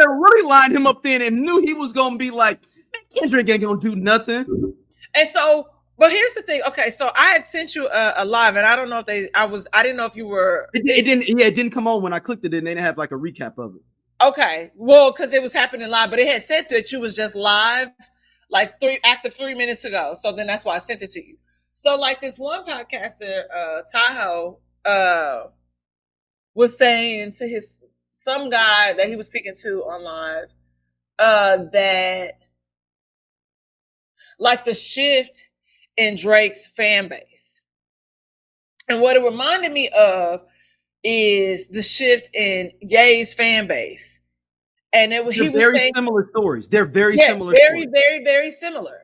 really lined him up then and knew he was gonna be like, Kendrick ain't gonna do nothing. And so, but here's the thing. Okay, so I had sent you a live, and I don't know if I didn't know if you were. It didn't come on when I clicked it, and they didn't have like a recap of it. Okay, well, because it was happening live, but it had said that you was just live, like after 3 minutes ago. So then that's why I sent it to you. So like this one podcaster, Tahoe, was saying to some guy that he was speaking to online that like the shift in Drake's fan base. And what it reminded me of is the shift in Ye's fan base. And he was very saying similar stories. They're very yeah, similar very, stories. very, very similar.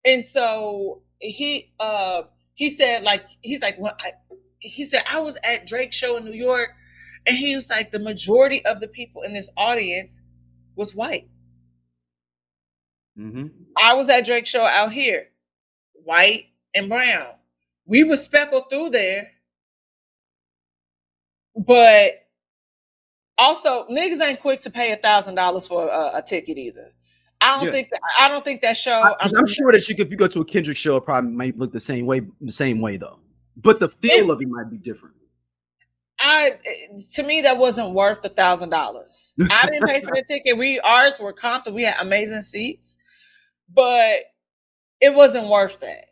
And so he said like he said I was at Drake's show in New York, and he was like the majority of the people in this audience was white. Mm-hmm. I was at Drake's show out here, white and brown. We were speckled through there, but also niggas ain't quick to pay $1,000 for a ticket either. I don't think that show. I'm sure that if you go to a Kendrick show, it probably might look the same way though. But the feel of it might be different. To me, that wasn't worth $1,000. I didn't pay for the ticket. Ours were comfortable. We had amazing seats, but it wasn't worth that.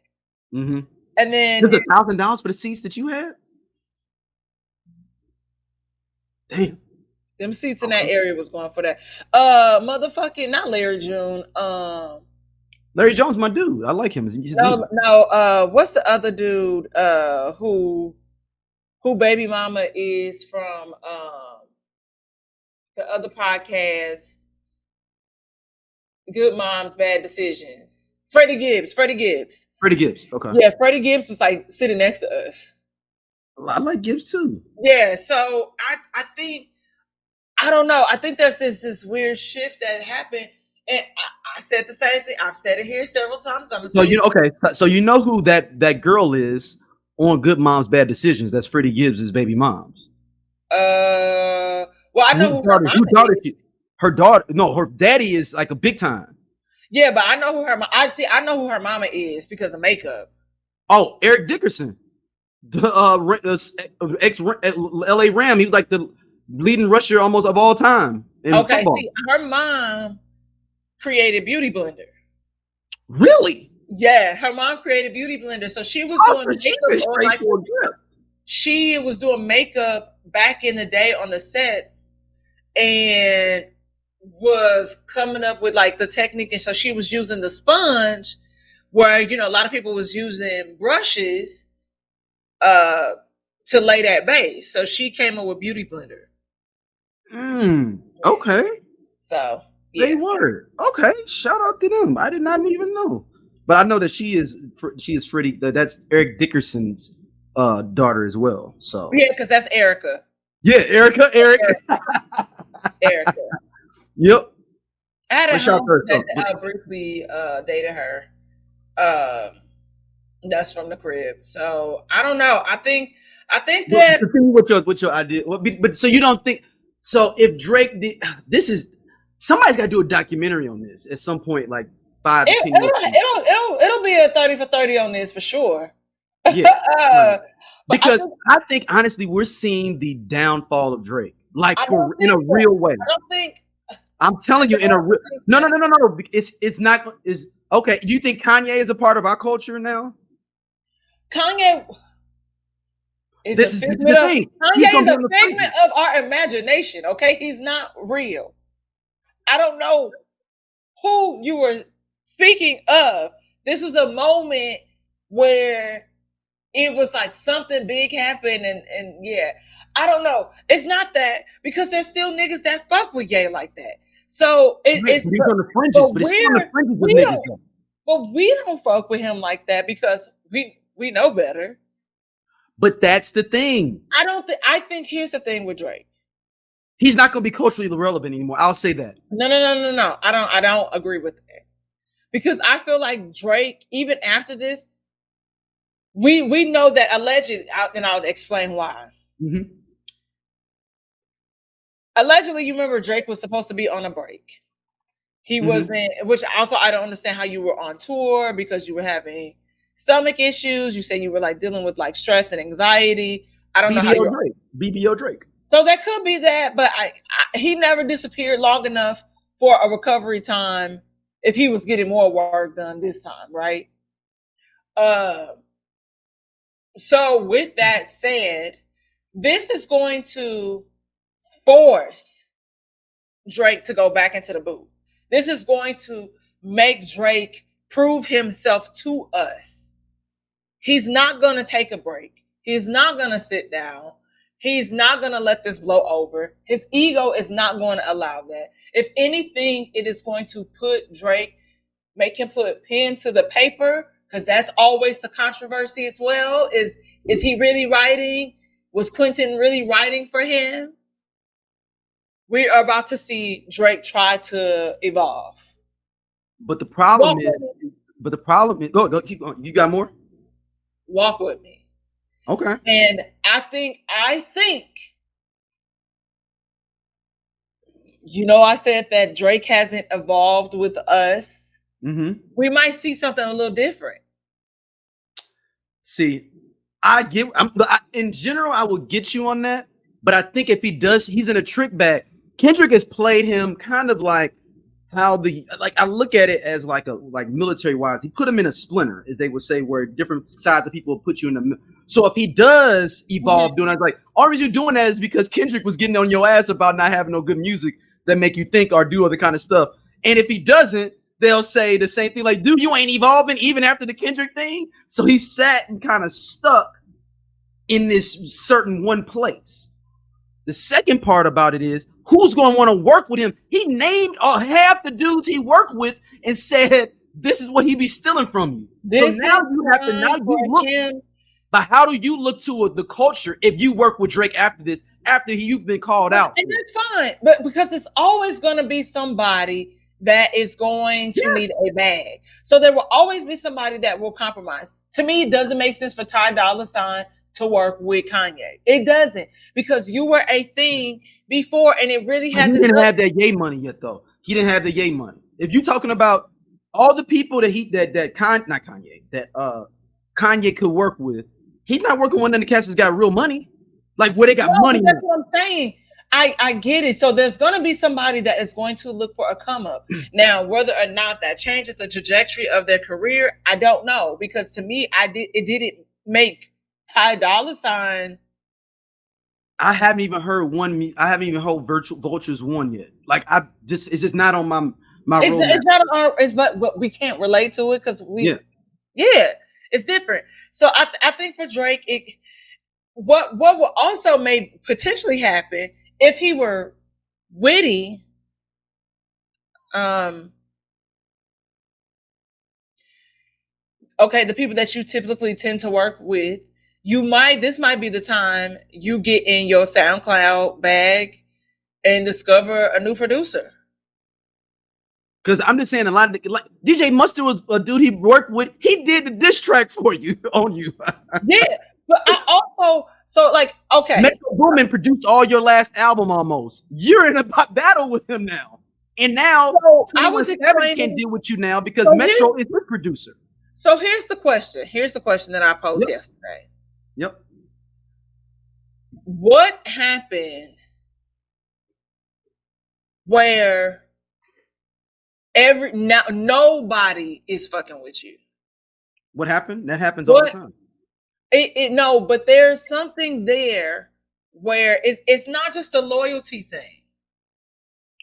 Mm-hmm. And then it was $1,000 for the seats that you had. Damn. Them seats in that area was going for that. Motherfucking not Larry June. Larry Jones, my dude. I like him. What's the other dude? Who baby mama is from the other podcast, Good Moms, Bad Decisions. Freddie Gibbs. Okay. Yeah, Freddie Gibbs was like sitting next to us. I like Gibbs too. Yeah, so I think I don't know. I think there's this weird shift that happened, and I said the same thing. I've said it here several times. So you know who that girl is on Good Moms Bad Decisions? That's Freddie Gibbs' baby moms. Well, I know who her mama is. Her daughter. No, her daddy is like a big time. Yeah, but I know who her. I know who her mama is because of makeup. Oh, Eric Dickerson, the ex LA Ram. He was like the leading rusher almost of all time in football. See, her mom created Beauty Blender. Really? Yeah, her mom created Beauty Blender, so she was doing makeup. She was doing makeup back in the day on the sets, and was coming up with like the technique, and so she was using the sponge, where a lot of people was using brushes to lay that base. So she came up with Beauty Blender. Okay. So they were okay. Shout out to them. I did not even know, but I know that she is Freddie. That's Eric Dickerson's daughter as well. So yeah, because that's Erica. Yeah, Eric. Erica. Yep. I had a homie that briefly dated her. That's from the crib. So I don't know. I think that. What's your idea? But so you don't think? So if Drake did, somebody's got to do a documentary on this at some point, like 5 to 10 years. It'll be a 30 for 30 on this for sure. Yeah. Because I think honestly we're seeing the downfall of Drake, like in a real way. I don't think. I'm telling you, in a real. No. It's not. Is okay. Do you think Kanye is a part of our culture now? Kanye. This is the thing. Kanye is a figment of our imagination. Okay, he's not real. I don't know who you were speaking of. This was a moment where it was like something big happened, and yeah, I don't know. It's not that, because there's still niggas that fuck with Ye like that. So it's he's on the fringes, but it's still on the fringes with niggas though. But we don't fuck with him like that because we know better. But that's the thing. I think here's the thing with Drake. He's not going to be culturally relevant anymore. I'll say that. No. I don't agree with that. Because I feel like Drake, even after this, we know that allegedly, and I'll explain why. Mm-hmm. Allegedly, you remember Drake was supposed to be on a break. He wasn't, which also I don't understand how you were on tour because you were having stomach issues. You said you were like dealing with like stress and anxiety. I don't know how BBO Drake. So that could be that, but he never disappeared long enough for a recovery time if he was getting more work done this time, right? So with that said, this is going to force Drake to go back into the booth. This is going to make Drake prove himself to us. He's not going to take a break. He's not going to sit down. He's not going to let this blow over. His ego is not going to allow that. If anything, it is going to put Drake, make him put pen to the paper, because that's always the controversy as well. Is he really writing? Was Quentin really writing for him? We are about to see Drake try to evolve. But the problem is, go, keep going. You got more? Walk with me. Okay. And I think, I said that Drake hasn't evolved with us. Mm-hmm. We might see something a little different. See, in general, I will get you on that. But I think if he does, he's in a trick bag. Kendrick has played him kind of like how I look at it as like military wise. He put him in a splinter, as they would say, where different sides of people will put you in the. So if he does evolve doing, I was like, all reason you're doing that is because Kendrick was getting on your ass about not having no good music that make you think or do other kind of stuff. And if he doesn't, they'll say the same thing, like, dude, you ain't evolving even after the Kendrick thing. So he sat and kind of stuck in this certain one place. The second part about it is, who's going to want to work with him? He named half the dudes he worked with and said, this is what he be stealing from you. So now you have to, but how do you look to the culture if you work with Drake after this, after you've been called out? And that's fine, but because it's always going to be somebody that is going to need a bag. So there will always be somebody that will compromise. To me, it doesn't make sense for Ty Dolla $ign to work with Kanye. It doesn't, because you were a thing before, and it really hasn't. He didn't have that Ye money yet, though. He didn't have the Ye money. If you're talking about all the people that Kanye could work with, he's not working with none of the cats that's got real money, like where they got money. That's what I'm saying. I get it. So there's going to be somebody that is going to look for a come up. Now, whether or not that changes the trajectory of their career, I don't know, because to me, it didn't make Ty Dolla $ign. I haven't even heard one. I haven't even heard Vultures one yet. Like it's just not on my roadmap. It's not on our. But we can't relate to it because it's different. So I think for Drake, what will also may potentially happen if he were witty. Okay, the people that you typically tend to work with. This might be the time you get in your SoundCloud bag and discover a new producer. Because I'm just saying, a lot of DJ Mustard was a dude he worked with. He did the diss track for you on you. Yeah, but I also Metro Boomin produced all your last album almost. You're in a battle with him now, and now I was explaining can't deal with you now because Metro is the producer. So here's the question. Here's the question that I posed yesterday. Yep. What happened where nobody is fucking with you? What happened? That happens all the time. No, but there's something there where it's not just a loyalty thing.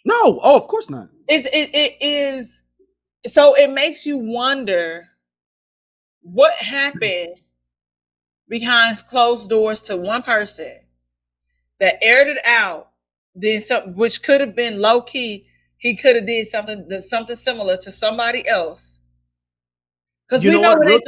No, of course not. It is. So it makes you wonder what happened behind closed doors to one person that aired it out, then something which could have been low key. He could have did something similar to somebody else. Because we know it ain't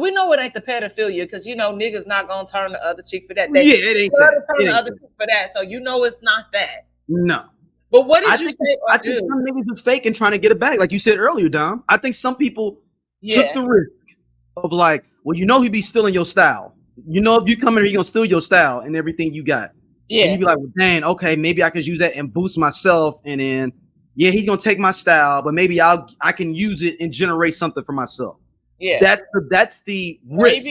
we know it ain't the pedophilia, because niggas not gonna turn the other cheek for that. It ain't that. Turn the other cheek for that. So it's not that. No. But what did you say? I think some niggas are fake and trying to get it back, like you said earlier, Dom. I think some people took the risk of like, well, he be stealing your style. If you come in here, he gonna steal your style and everything you got. Yeah. And you be like, well, dang, okay, maybe I could use that and boost myself, and then he's gonna take my style, but maybe I can use it and generate something for myself. Yeah, that's the risk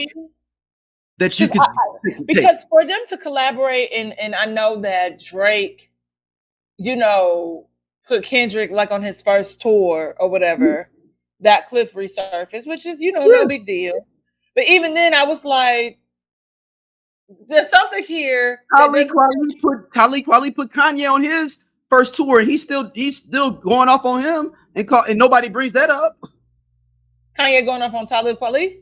that you can take. Because for them to collaborate, and I know that Drake, put Kendrick like on his first tour or whatever, that clip resurfaced, which is no big deal. But even then, I was like, there's something here. Talib Kweli put Kanye on his first tour, and he's still going off on him, and nobody brings that up. Kanye going off on Talib Kweli?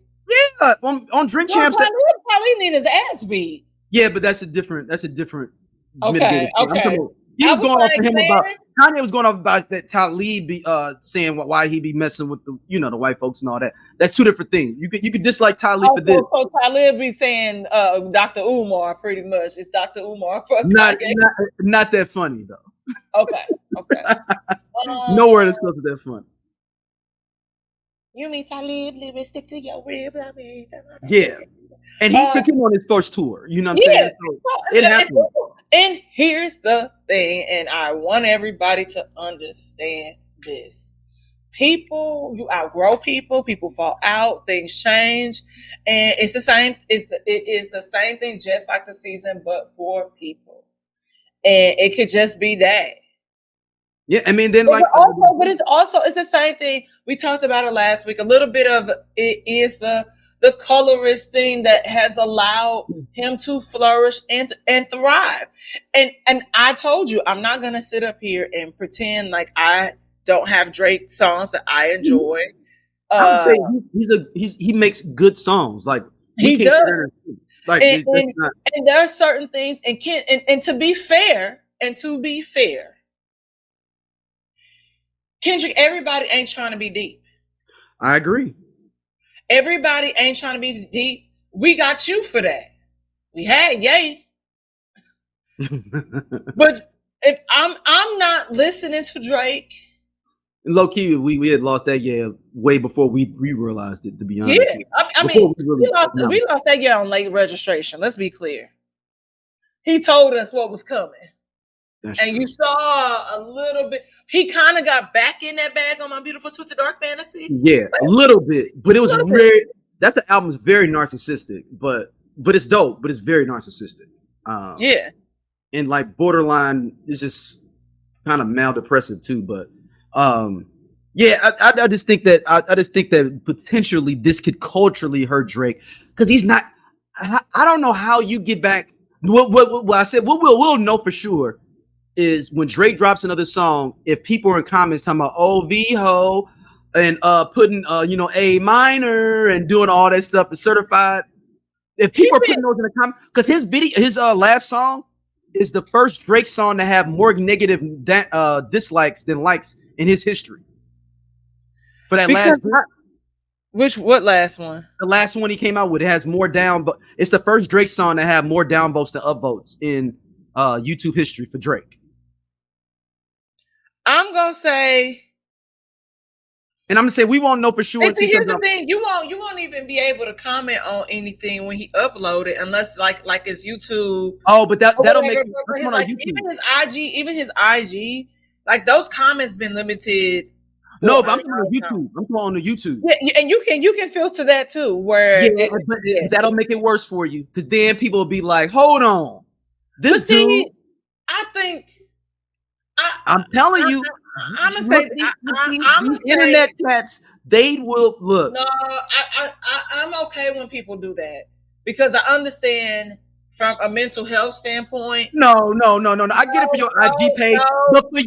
Yeah, on Drink Champs. Talib Kweli need his ass beat. Yeah, but that's a different. Okay. He was going off for him about Kanye was going off about that Talib be saying why he be messing with the the white folks and all that. That's two different things. You could dislike Talib for this. So Talib be saying Dr. Umar pretty much. It's Dr. Umar for not that funny though. Okay. Nowhere that's close to that funny. You mean Talib, stick to your rib, yeah. And he took him on his first tour. You know what I'm saying? So it happened. And here's the thing, and I want everybody to understand this. People, you outgrow people fall out, things change, and it's the same. It is the same thing, just like the season, but for people, and it could just be that. Yeah, I mean, then it's the same thing. We talked about it last week. A little bit of it is the colorist thing that has allowed him to flourish and thrive. And I told you, I'm not gonna sit up here and pretend like I don't have Drake songs that I enjoy. I would say he makes good songs. Like he does. And there are certain things, and to be fair, Kendrick, everybody ain't trying to be deep. I agree. Everybody ain't trying to be deep. We got you for that. We had Ye. But if I'm not listening to Drake. Low key, we had lost that Ye way before we realized it, to be honest. Yeah. I mean, we lost that Ye on late registration. Let's be clear. He told us what was coming. That's true. You saw a little bit. He kind of got back in that bag on My Beautiful Twisted Dark Fantasy. Yeah, a little bit, but it was very. That's the album's very narcissistic, but it's dope. But it's very narcissistic. Yeah, and like borderline, it's just kind of maldepressive too. But yeah, I just think that I just think that potentially this could culturally hurt Drake because he's not. I don't know how you get back. What I said. What we'll know for sure is when Drake drops another song, if people are in comments talking about ho and putting A minor and doing all that stuff, the certified, if people are putting those in the comments, because his last song is the first Drake song to have more negative dislikes than likes in his history. For that what last one? The last one he came out with, it has more down, but it's the first Drake song to have more downvotes than upvotes in YouTube history for Drake. I'm gonna say, and I'm gonna say we won't know for sure. Here's the thing: you won't even be able to comment on anything when he uploaded unless like it's YouTube. Oh, but that'll make even his IG, like those comments been limited. No, but I'm talking on YouTube. I'm talking on the YouTube. Yeah, and you can filter that too. Where that'll make it worse for you because then people will be like, "Hold on, this dude." I think. I'm telling you, I'm gonna say these internet cats, they will look. No, I'm okay when people do that because I understand from a mental health standpoint. No. I get it for your IG page, but for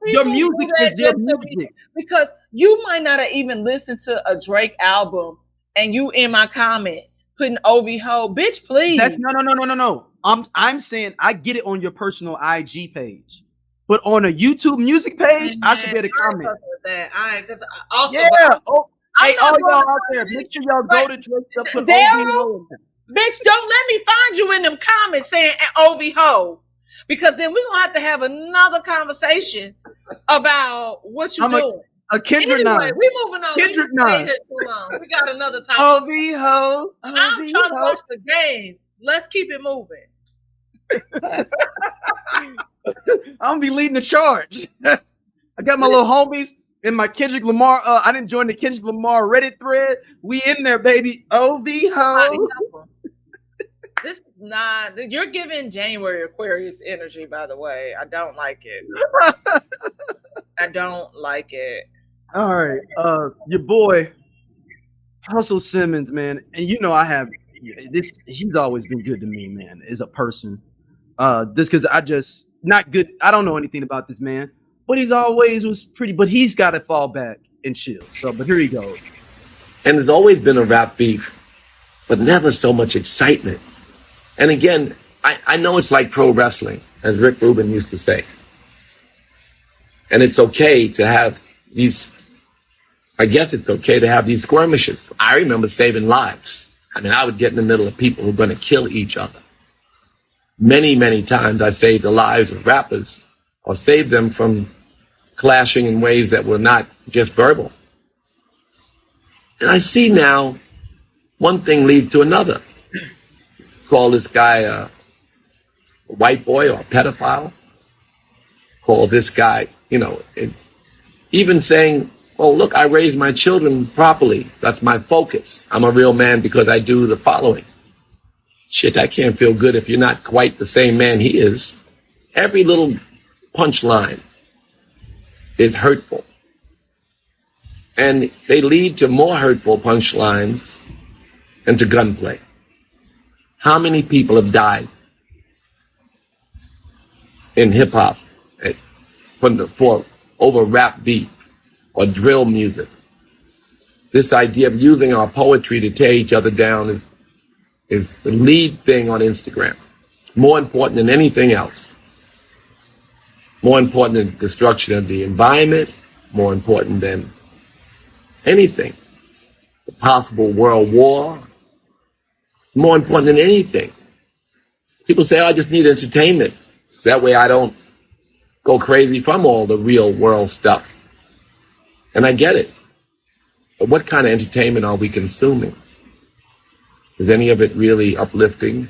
your music is their music. Because you might not have even listened to a Drake album, and you in my comments putting OV ho, bitch, please. That's no. I'm saying I get it on your personal IG page. But on a YouTube music page, I should be able to comment. Because also, hey, all y'all out there, make sure y'all go to Drake to put OV ho. Bitch, don't let me find you in them comments saying OV ho, because then we're gonna have to have another conversation about what you're doing. Kendrick anyway, we moving on. Kendrick 9. We got another topic. OV ho. I'm trying to watch the game. Let's keep it moving. I'm gonna be leading the charge. I got my little homies in my Kendrick Lamar. I didn't join the Kendrick Lamar Reddit thread. We in there, baby. OV ho. This is not. You're giving January Aquarius energy, by the way. I don't like it. I don't like it. All right, your boy Hustle Simmons, man, and you know I have he's always been good to me, man, as a person. Just because not good. I don't know anything about this man, but he's always was pretty. But he's got to fall back and chill. So, but here he goes. And there's always been a rap beef, but never so much excitement. And again, I know it's like pro wrestling, as Rick Rubin used to say. And it's okay to have these, I guess it's okay to have these skirmishes. I remember saving lives. I mean, I would get in the middle of people who were going to kill each other. Many, many times I saved the lives of rappers or saved them from clashing in ways that were not just verbal. And I see now one thing leads to another. Call this guy a white boy or a pedophile. Call this guy, even saying, oh, look, I raised my children properly. That's my focus. I'm a real man because I do the following. Shit, I can't feel good if you're not quite the same man he is. Every little punchline is hurtful. And they lead to more hurtful punchlines and to gunplay. How many people have died in hip-hop for over rap beef or drill music? This idea of using our poetry to tear each other down is the lead thing on Instagram. More important than anything else. More important than destruction of the environment. More important than anything. The possible world war. More important than anything. People say, oh, I just need entertainment. That way I don't go crazy from all the real world stuff. And I get it. But what kind of entertainment are we consuming? Is any of it really uplifting,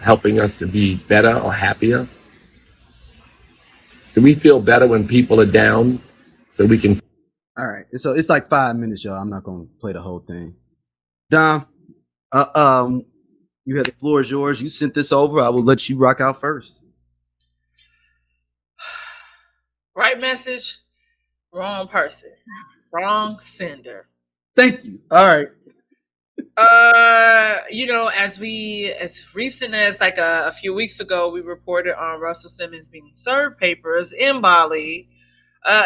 helping us to be better or happier? Do we feel better when people are down so we can? All right. So it's like 5 minutes, y'all. I'm not going to play the whole thing. Dom, you have the floor is yours. You sent this over. I will let you rock out first. Right message, wrong person, wrong sender. Thank you. All right. As recent as like a few weeks ago, we reported on Russell Simmons being served papers in Bali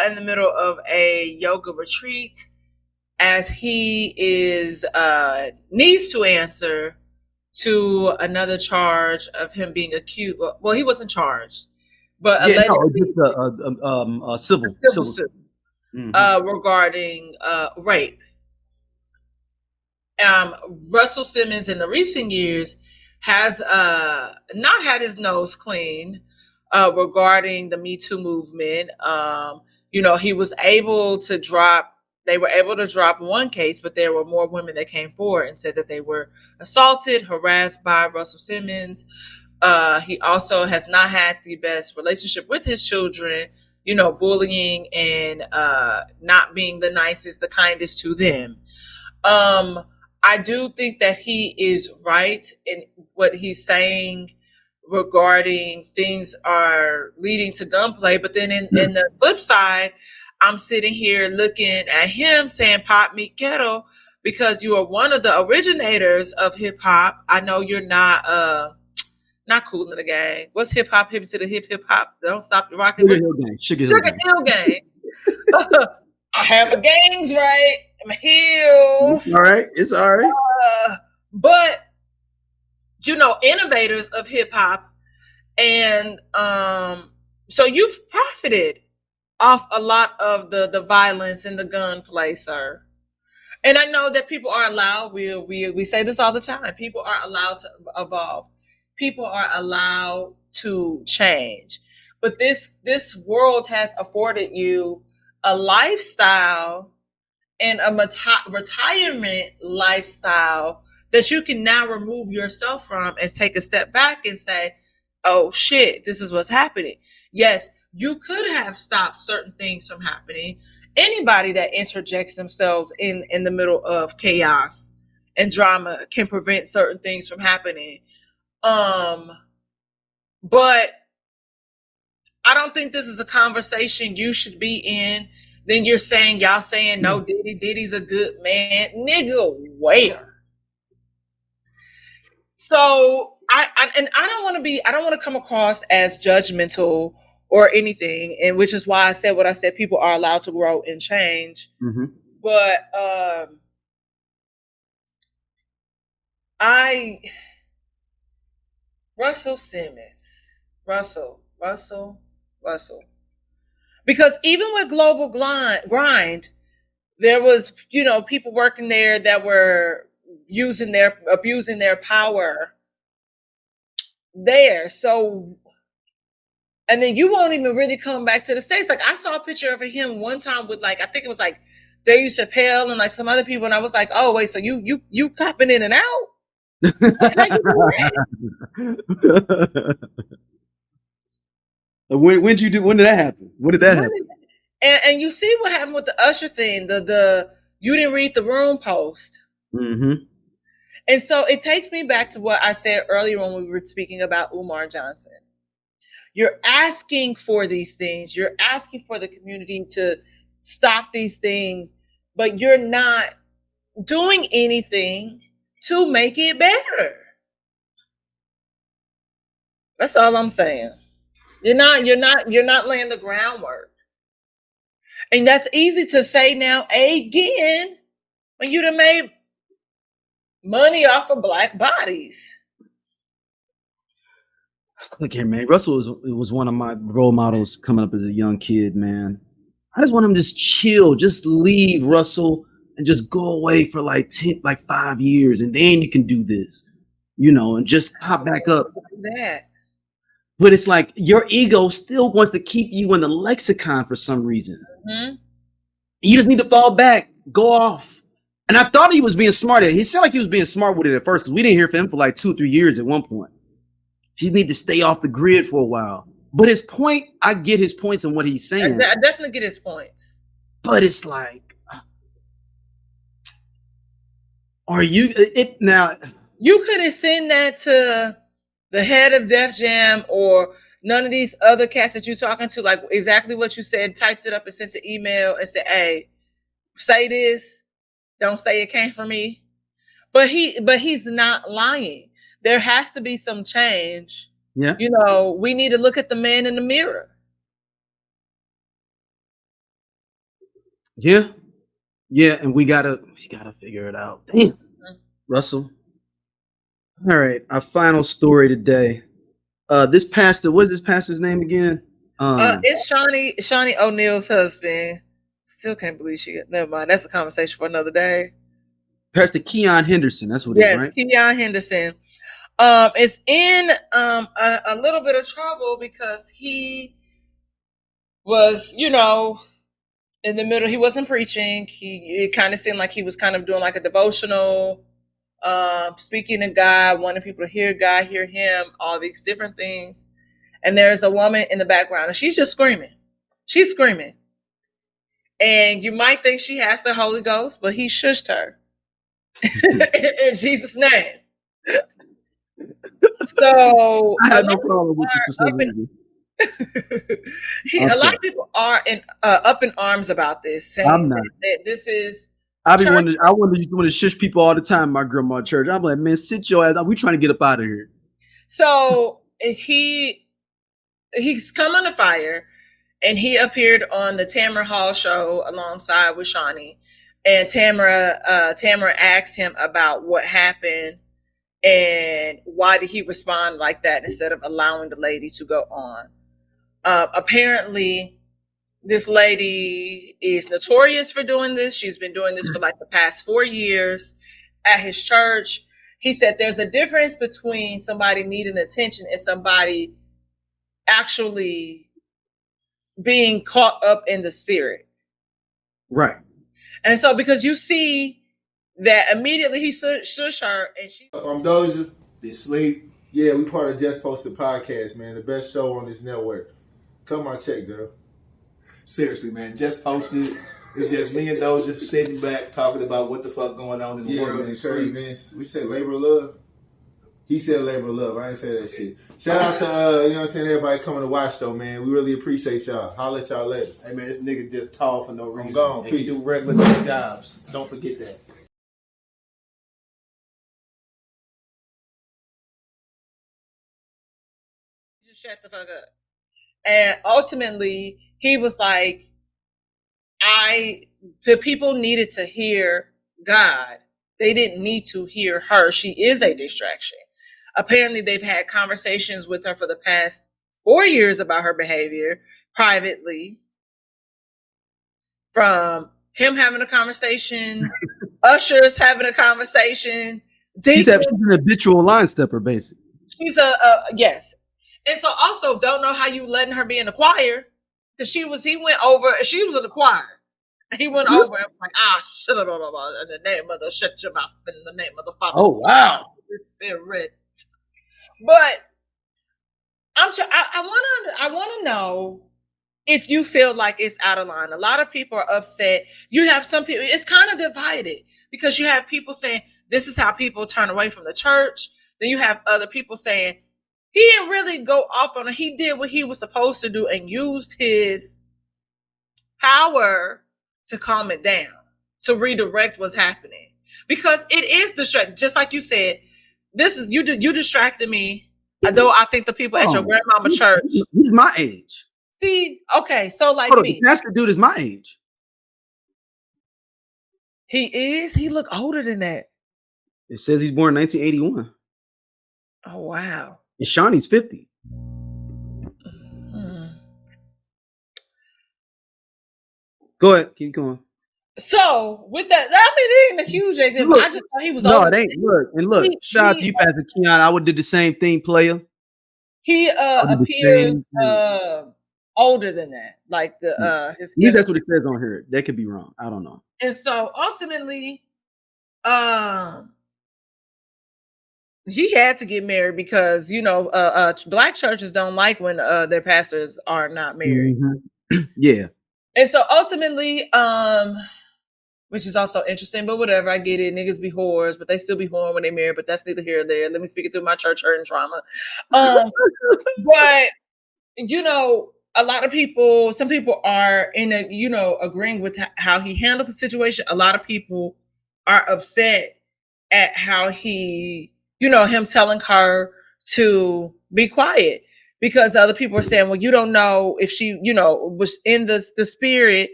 in the middle of a yoga retreat, as he needs to answer to another charge of him being accused. Well, he wasn't charged, but allegedly civil suit regarding rape. Russell Simmons in the recent years has not had his nose clean regarding the Me Too movement. He was able to drop. They were able to drop one case, but there were more women that came forward and said that they were assaulted, harassed by Russell Simmons. He also has not had the best relationship with his children, bullying and not being the nicest, the kindest to them. I do think that he is right in what he's saying regarding things are leading to gunplay. But then in the flip side, I'm sitting here looking at him saying pop meet ghetto because you are one of the originators of hip hop. I know you're not cool in the gang. What's hip hop? Hip to the hip hop. Don't stop the rocking. Sugar Hill Gang. I have my gangs right. My heels. It's all right. But innovators of hip hop, and so you've profited off a lot of the violence and the gunplay, sir. And I know that people are allowed. We say this all the time. People are allowed to evolve. People are allowed to change. But this world has afforded you a lifestyle and a retirement lifestyle that you can now remove yourself from and take a step back and say, oh shit, this is what's happening. Yes, you could have stopped certain things from happening. Anybody that interjects themselves in the middle of chaos and drama can prevent certain things from happening. But I don't think this is a conversation you should be in. Then y'all saying no, Diddy's a good man. Nigga, where? So I don't want to come across as judgmental or anything, and which is why I said what I said. People are allowed to grow and change, but Russell Simmons, Russell, because even with Global Grind, there was people working there that were abusing their power there. So, and then you won't even really come back to the States. Like, I saw a picture of him one time with, like, I think it was like Dave Chappelle and like some other people, and I was like, oh wait, so you copping in and out? When did that happen? When did that happen? And you see what happened with the Usher thing, the you didn't read the room post. And so it takes me back to what I said earlier when we were speaking about Umar Johnson. You're asking for these things. You're asking for the community to stop these things, but you're not doing anything to make it better. That's all I'm saying. You're not laying the groundwork. And that's easy to say now again when you done made money off of Black bodies. Look here, man. Russell was one of my role models coming up as a young kid, man. I just want him to just chill, just leave Russell and just go away for like 5 years, and then you can do this, and just hop back up. That. But it's like your ego still wants to keep you in the lexicon for some reason. You just need to fall back, go off. And I thought he was being smart. He sounded like he was being smart with it at first, because we didn't hear from him for like 2 or 3 years at one point. He need to stay off the grid for a while. But his point, I get his points and what he's saying. I definitely get his points. But it's like, are you it now? You could have sent that to the head of Def Jam or none of these other cats that you're talking to, like exactly what you said, typed it up and sent an email and said, hey, say this, don't say it came from me. But he's not lying. There has to be some change. Yeah. We need to look at the man in the mirror. Yeah. Yeah, and we gotta figure it out. Damn. Russell. All right, our final story today. This pastor, what's this pastor's name again? It's Shawnee O'Neal's husband. Still can't believe never mind. That's a conversation for another day. Pastor Keon Henderson, that's what it is, right? Yes, Keon Henderson. Is in a little bit of trouble because he was, in the middle. He wasn't preaching. It kind of seemed like he was kind of doing like a devotional, speaking to God, wanting people to hear God, hear him, all these different things. And there's a woman in the background, and she's just screaming. She's screaming. And you might think she has the Holy Ghost, but he shushed her in Jesus' name. So I have no problem with a lot of people are up in arms about this, saying that this is. I wonder you want to shush people all the time, my grandma church. I'm like, man, sit your ass. We trying to get up out of here. So he's come under fire, and he appeared on the Tamara Hall show alongside with Shawnee, and Tamara asked him about what happened. And why did he respond like that instead of allowing the lady to go on? Apparently, this lady is notorious for doing this. She's been doing this for like the past 4 years at his church. He said there's a difference between somebody needing attention and somebody actually being caught up in the spirit. Right. And so because you see that immediately he shush her and she. I'm Doja. They sleep. Yeah, we part of Just Posted Podcast, man. The best show on this network. Come on, check, girl. Seriously, man. Just Posted. It's just me and Doja sitting back talking about what the fuck going on in the world and the streets. We said labor of love. He said labor of love. I ain't say that shit. Shout out to everybody coming to watch though, man. We really appreciate y'all. Holla at y'all later. Hey man, this nigga just tall for no reason. I'm gone. And he do regular jobs. Don't forget that. shut the fuck up. And ultimately, he was like, the people needed to hear God. They didn't need to hear her. She is a distraction. Apparently, they've had conversations with her for the past 4 years about her behavior privately. From him having a conversation, ushers having a conversation. She's an habitual line stepper, basically. She's yes. And so also don't know how you letting her be in the choir, because she was in the choir. And he went over and was like, shut up, in the name of the shut your mouth, in the name of the Father. Oh, wow. The Spirit. But I'm sure I want to know if you feel like it's out of line. A lot of people are upset. You have some people, it's kind of divided, because you have people saying this is how people turn away from the church. Then you have other people saying he didn't really go off on it. He did what he was supposed to do and used his power to calm it down, to redirect what's happening. Because it is distracting. Just like you said, this is you distracted me. Though I think the people at your grandmama church. He's my age. See, okay, so like me. The pastor dude is my age. He is? He look older than that. It says he's born in 1981. Oh, wow. And Shawnee's 50. Go ahead. Keep going. So, with that, it ain't a huge example. I just thought he was older. No, it ain't. Look, shout out to you, Pastor Keon. I would do the same thing, player. He appears older than that. Like his. At least that's what it says on here. That could be wrong. I don't know. And so ultimately, he had to get married because black churches don't like when their pastors are not married. Mm-hmm. Yeah. And so ultimately, which is also interesting, but whatever, I get it. Niggas be whores, but they still be whoring when they married, but that's neither here nor there. Let me speak it through my church hurt and trauma. But, a lot of people, some people are agreeing with how he handled the situation. A lot of people are upset at how he, him telling her to be quiet, because other people are saying, well, you don't know if she, was in the spirit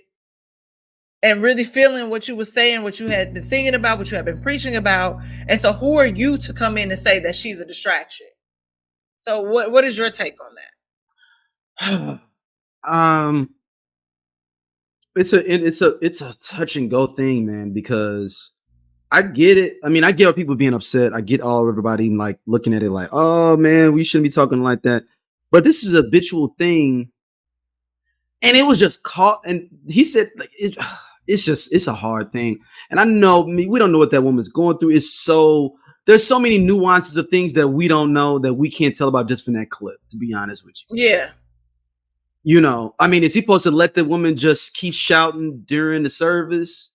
and really feeling what you were saying, what you had been singing about, what you had been preaching about. And so who are you to come in and say that she's a distraction? So what is your take on that? It's a touch and go thing, man, because I get it. I mean, I get people being upset. I get everybody like looking at it like, oh man, we shouldn't be talking like that. But this is a habitual thing. And it was just caught. And he said, like, it's a hard thing. And I know, we don't know what that woman's going through. There's so many nuances of things that we don't know, that we can't tell about just from that clip, to be honest with you. Yeah. I mean, is he supposed to let the woman just keep shouting during the service?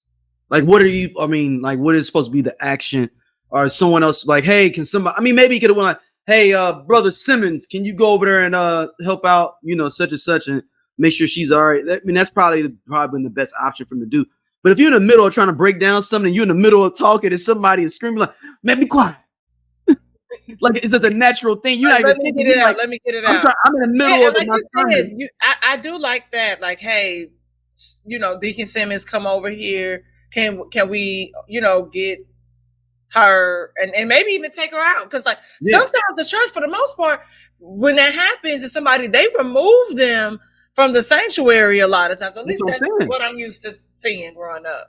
Like, what is supposed to be the action? Or someone else like, hey, can somebody, maybe he could have went like, hey, brother Simmons, can you go over there and help out, such and such, and make sure she's all right? That's probably been the best option for him to do. But if you're in the middle of trying to break down something, you're in the middle of talking and somebody is screaming like, man, be quiet. Like, it's just a natural thing. You're not Let me get it out. Let me get it out. I'm in the middle of my sermon. I do like that. Like, hey, Deacon Simmons, come over here. Can we, get her and maybe even take her out? Because sometimes the church, for the most part, when that happens, is somebody, they remove them from the sanctuary a lot of times. At least that's what I'm used to seeing growing up.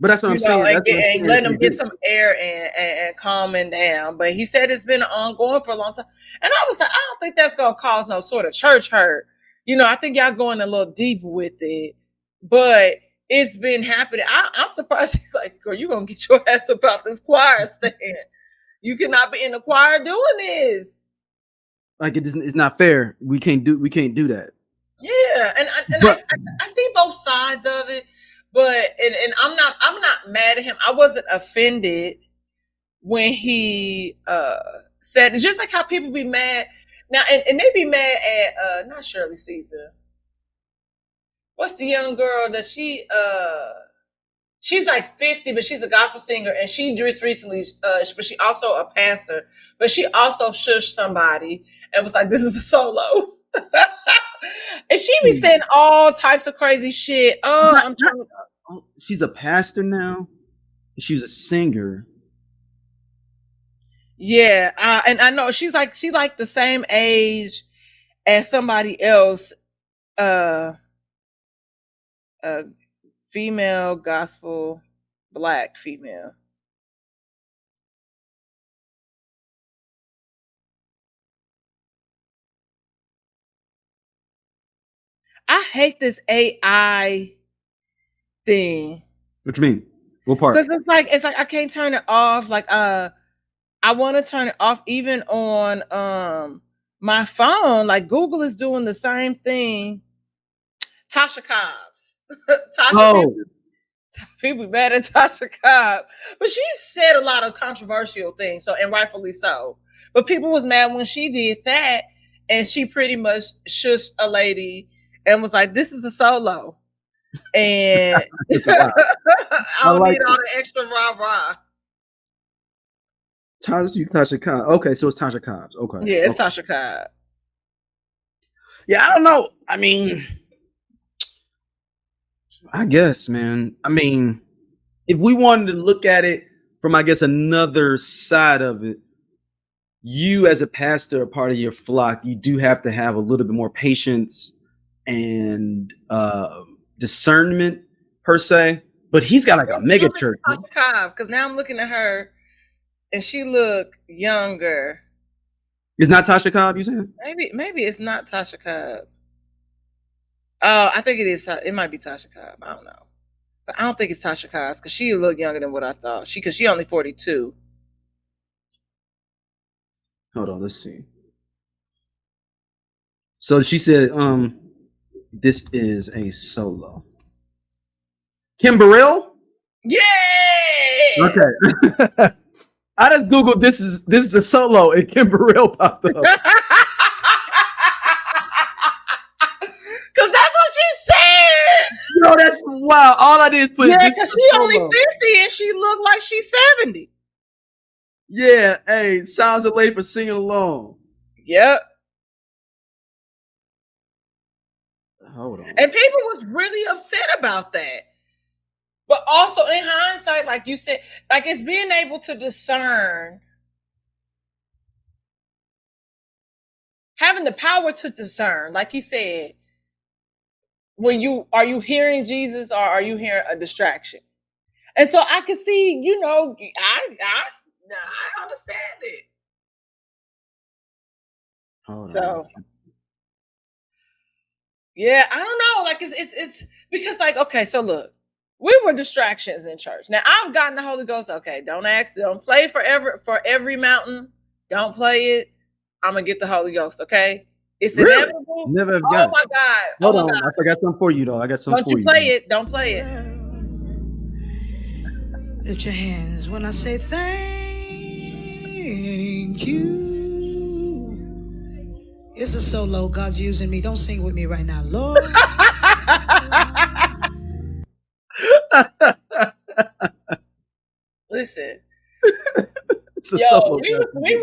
But that's what I'm saying. And letting them get some air and calming down. But he said it's been ongoing for a long time. And I was like, I don't think that's going to cause no sort of church hurt. I think y'all going a little deep with it. But it's been happening. I'm surprised. He's like, girl, you going to get your ass about this choir stand. You cannot be in the choir doing this. Like, it's not fair. We can't do that. Yeah. And I see both sides of it. But and I'm not mad at him. I wasn't offended when he said it's just like how people be mad now, and they be mad at not Shirley Caesar. What's the young girl that she's like 50, but she's a gospel singer, and she just recently but she also a pastor, but she also shushed somebody, and was like, "This is a solo." And she be saying all types of crazy shit. I'm trying to. She's a pastor now. She was a singer. Yeah, and I know she's like the same age as somebody else, female gospel, black female. I hate this AI thing. What you mean? What part? Because it's like I can't turn it off. Like I want to turn it off even on my phone. Like Google is doing the same thing. Tasha Cobbs. People mad at Tasha Cobbs, but she said a lot of controversial things, so and rightfully so. But people was mad when she did that, and she pretty much shushed a lady and was like, "This is a solo," and I don't need all the extra rah. Tasha Cobbs. Okay, so it's Tasha Cobbs. Okay. Yeah, it's Tasha Cobbs. Yeah, I don't know. I mean, I guess, man. I mean, if we wanted to look at it from, I guess, another side of it, you as a pastor, a part of your flock, you do have to have a little bit more patience and discernment, per se. But he's got like a mega church. Because now I'm looking at her, and she look younger. It's not Tasha Cobbs, you saying? Maybe it's not Tasha Cobbs. Oh, I think it is. It might be Tasha Cobbs. I don't know, but I don't think it's Tasha Cobbs because she looked younger than what I thought. Because she only 42. Hold on, let's see. So she said, this is a solo. Kim Burrell? Yay! Okay. I just Googled this is a solo and Kim Burrell popped up. Because that's what she said. No, that's wow. All I did is put because she only 50 and she looked like she's 70. Yeah, hey, sounds a lady for singing along. Yep. Hold on. And people was really upset about that. But also in hindsight, like you said, like it's being able to discern, having the power to discern, like you said, are you hearing Jesus or are you hearing a distraction? And so I can see, I understand it. So, yeah, I don't know. Like it's because like, okay, so look, we were distractions in church. Now I've gotten the Holy Ghost. Okay, don't play for every mountain. Don't play it. I'm gonna get the Holy Ghost. Okay, it's inevitable. Never have got it. My God! Hold on, I got something for you though. I got something for you. Don't play it. Lift your hands when I say thank you. It's a solo. God's using me. Don't sing with me right now, Lord. Listen, it's a solo. We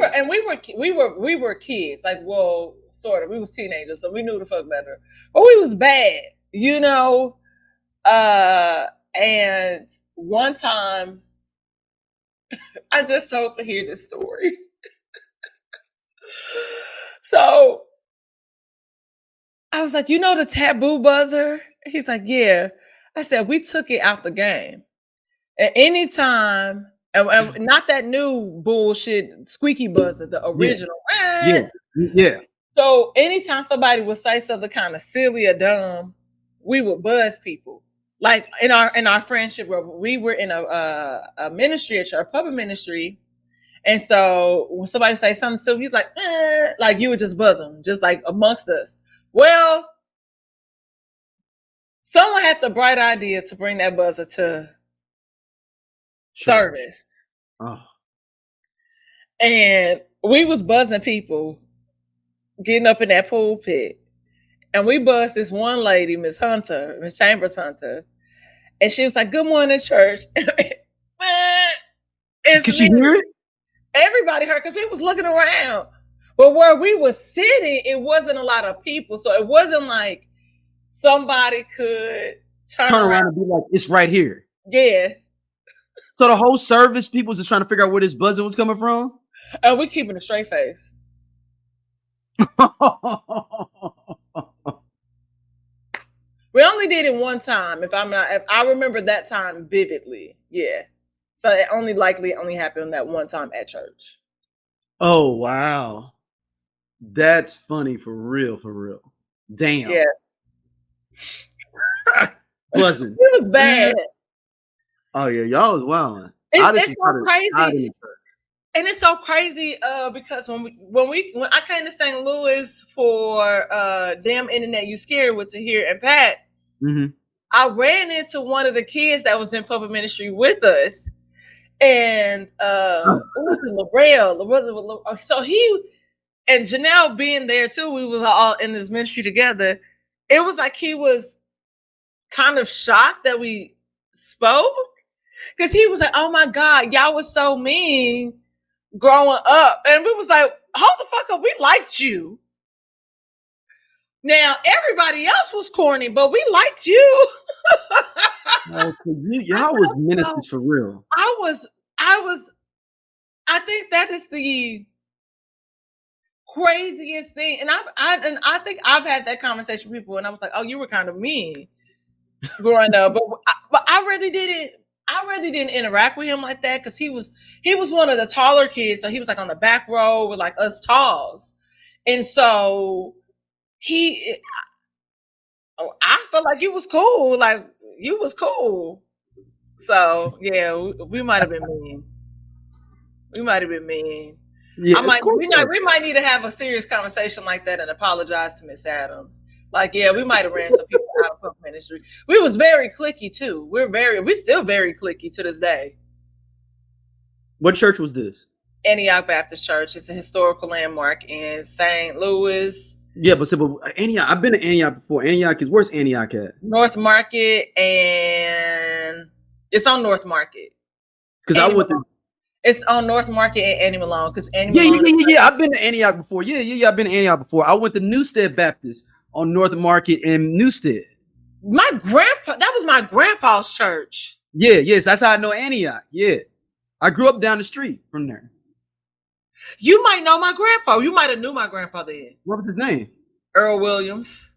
were kids. Like, well, sort of. We was teenagers, so we knew the fuck better. But we was bad, And one time, I just told to hear this story. So I was like, the taboo buzzer? He's like, yeah. I said, we took it out the game. And anytime, and not that new bullshit squeaky buzzer, the original. Yeah. So anytime somebody would say something kind of silly or dumb, we would buzz people. Like in our friendship group, we were in a ministry, a puppet ministry. And so when somebody say something silly, he's like you would just buzz them, just like amongst us. Well, someone had the bright idea to bring that buzzer to service. Oh. And we was buzzing people getting up in that pulpit. And we buzzed this one lady, Miss Chambers Hunter. And she was like, good morning, church. Could she hear it? Everybody heard because he was looking around. But where we were sitting, it wasn't a lot of people. So it wasn't like somebody could turn around and be like, it's right here. Yeah. So the whole service, people was just trying to figure out where this buzzing was coming from? And we keeping a straight face. We only did it one time. If I remember that time vividly. Yeah. So it only happened that one time at church. Oh, wow. That's funny for real. Damn. Yeah. Wasn't. It was bad. Oh yeah, y'all was wild. It's so crazy. And it's so crazy because when I came to St. Louis for Damn Internet You Scared with Tahir and Pat, I ran into one of the kids that was in public ministry with us. And what was it, Labrell? So he and Janelle being there too, we was all in this ministry together. It was like he was kind of shocked that we spoke. Because he was like, oh my God, y'all was so mean growing up. And we was like, hold the fuck up, we liked you. Now, everybody else was corny, but we liked you. Y'all was ministers for real. I think that is the craziest thing. And I think I've had that conversation with people and I was like, oh, you were kind of mean growing up. But I really didn't interact with him like that because he was one of the taller kids. So he was like on the back row with like us talls. And so I felt like you was cool. Like you was cool. So yeah, we might have been mean. We might have been mean. Yeah, we might need to have a serious conversation like that and apologize to Miss Adams. Like, yeah, we might have ran some people out of public ministry. We was very cliquey too. We're still very cliquey to this day. What church was this? Antioch Baptist Church. It's a historical landmark in St. Louis. Yeah, but Antioch, I've been to Antioch before. Where's Antioch at? North Market, and it's on North Market. Because I went to. It's on North Market and Annie Malone. Because Yeah. I've been to Antioch before. Yeah. I've been to Antioch before. I went to Newstead Baptist on North Market and Newstead. That was my grandpa's church. Yes, that's how I know Antioch. Yeah, I grew up down the street from there. You might know my grandpa. You might have knew my grandpa then. What was his name? Earl Williams.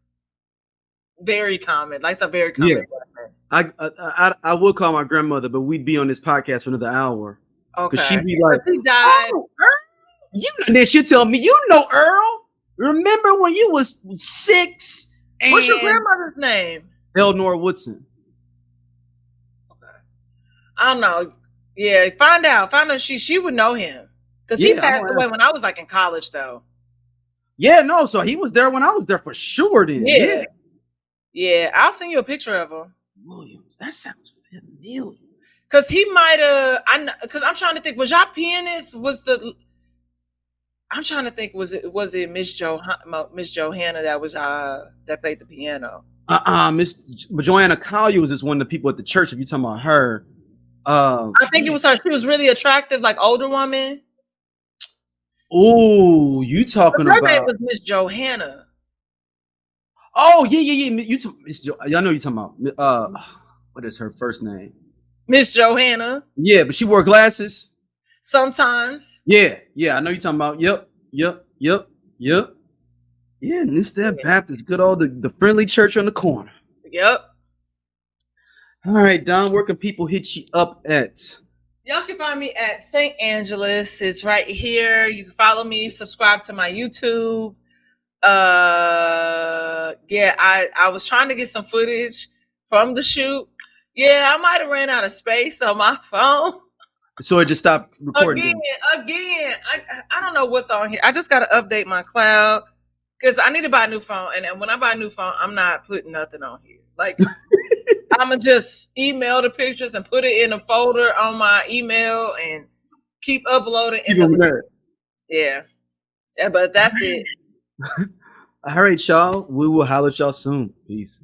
Very common. Like, it's a very common. Yeah. I would call my grandmother, but we'd be on this podcast for another hour. Okay. Because she'd be like, he died. Oh, Earl? And then she'd tell me, you know Earl. Remember when you was 6? And what's your grandmother's name? Eleanor Woodson. Okay. I don't know. Yeah, find out. She would know him. Because he passed away when I was like in college though. Yeah, no, so he was there when I was there for sure then. Yeah, I'll send you a picture of him. Williams, that sounds familiar. Because he might have, because I'm trying to think, was y'all pianist? I'm trying to think, was it Miss Johanna that played the piano? Miss Joanna Collier was just one of the people at the church. If you're talking about her, I think it was her. She was really attractive, like older woman. Oh, you talking her about? Her name was Miss Johanna. Oh yeah. I know you're talking about. What is her first name? Miss Johanna. Yeah, but she wore glasses. Sometimes. Yeah. I know you're talking about. Yep. Yeah, Newstead Baptist, good old the friendly church on the corner. Yep. All right, Don, where can people hit you up at? Y'all can find me at St. Angeles. It's right here. You can follow me, subscribe to my YouTube. Yeah, I was trying to get some footage from the shoot. Yeah, I might have ran out of space on my phone. So it just stopped recording. Again. I don't know what's on here. I just got to update my cloud because I need to buy a new phone. And when I buy a new phone, I'm not putting nothing on here. Like, I'm going to just email the pictures and put it in a folder on my email and keep uploading. Yeah, but that's it. All right, y'all. We will holler at y'all soon. Peace.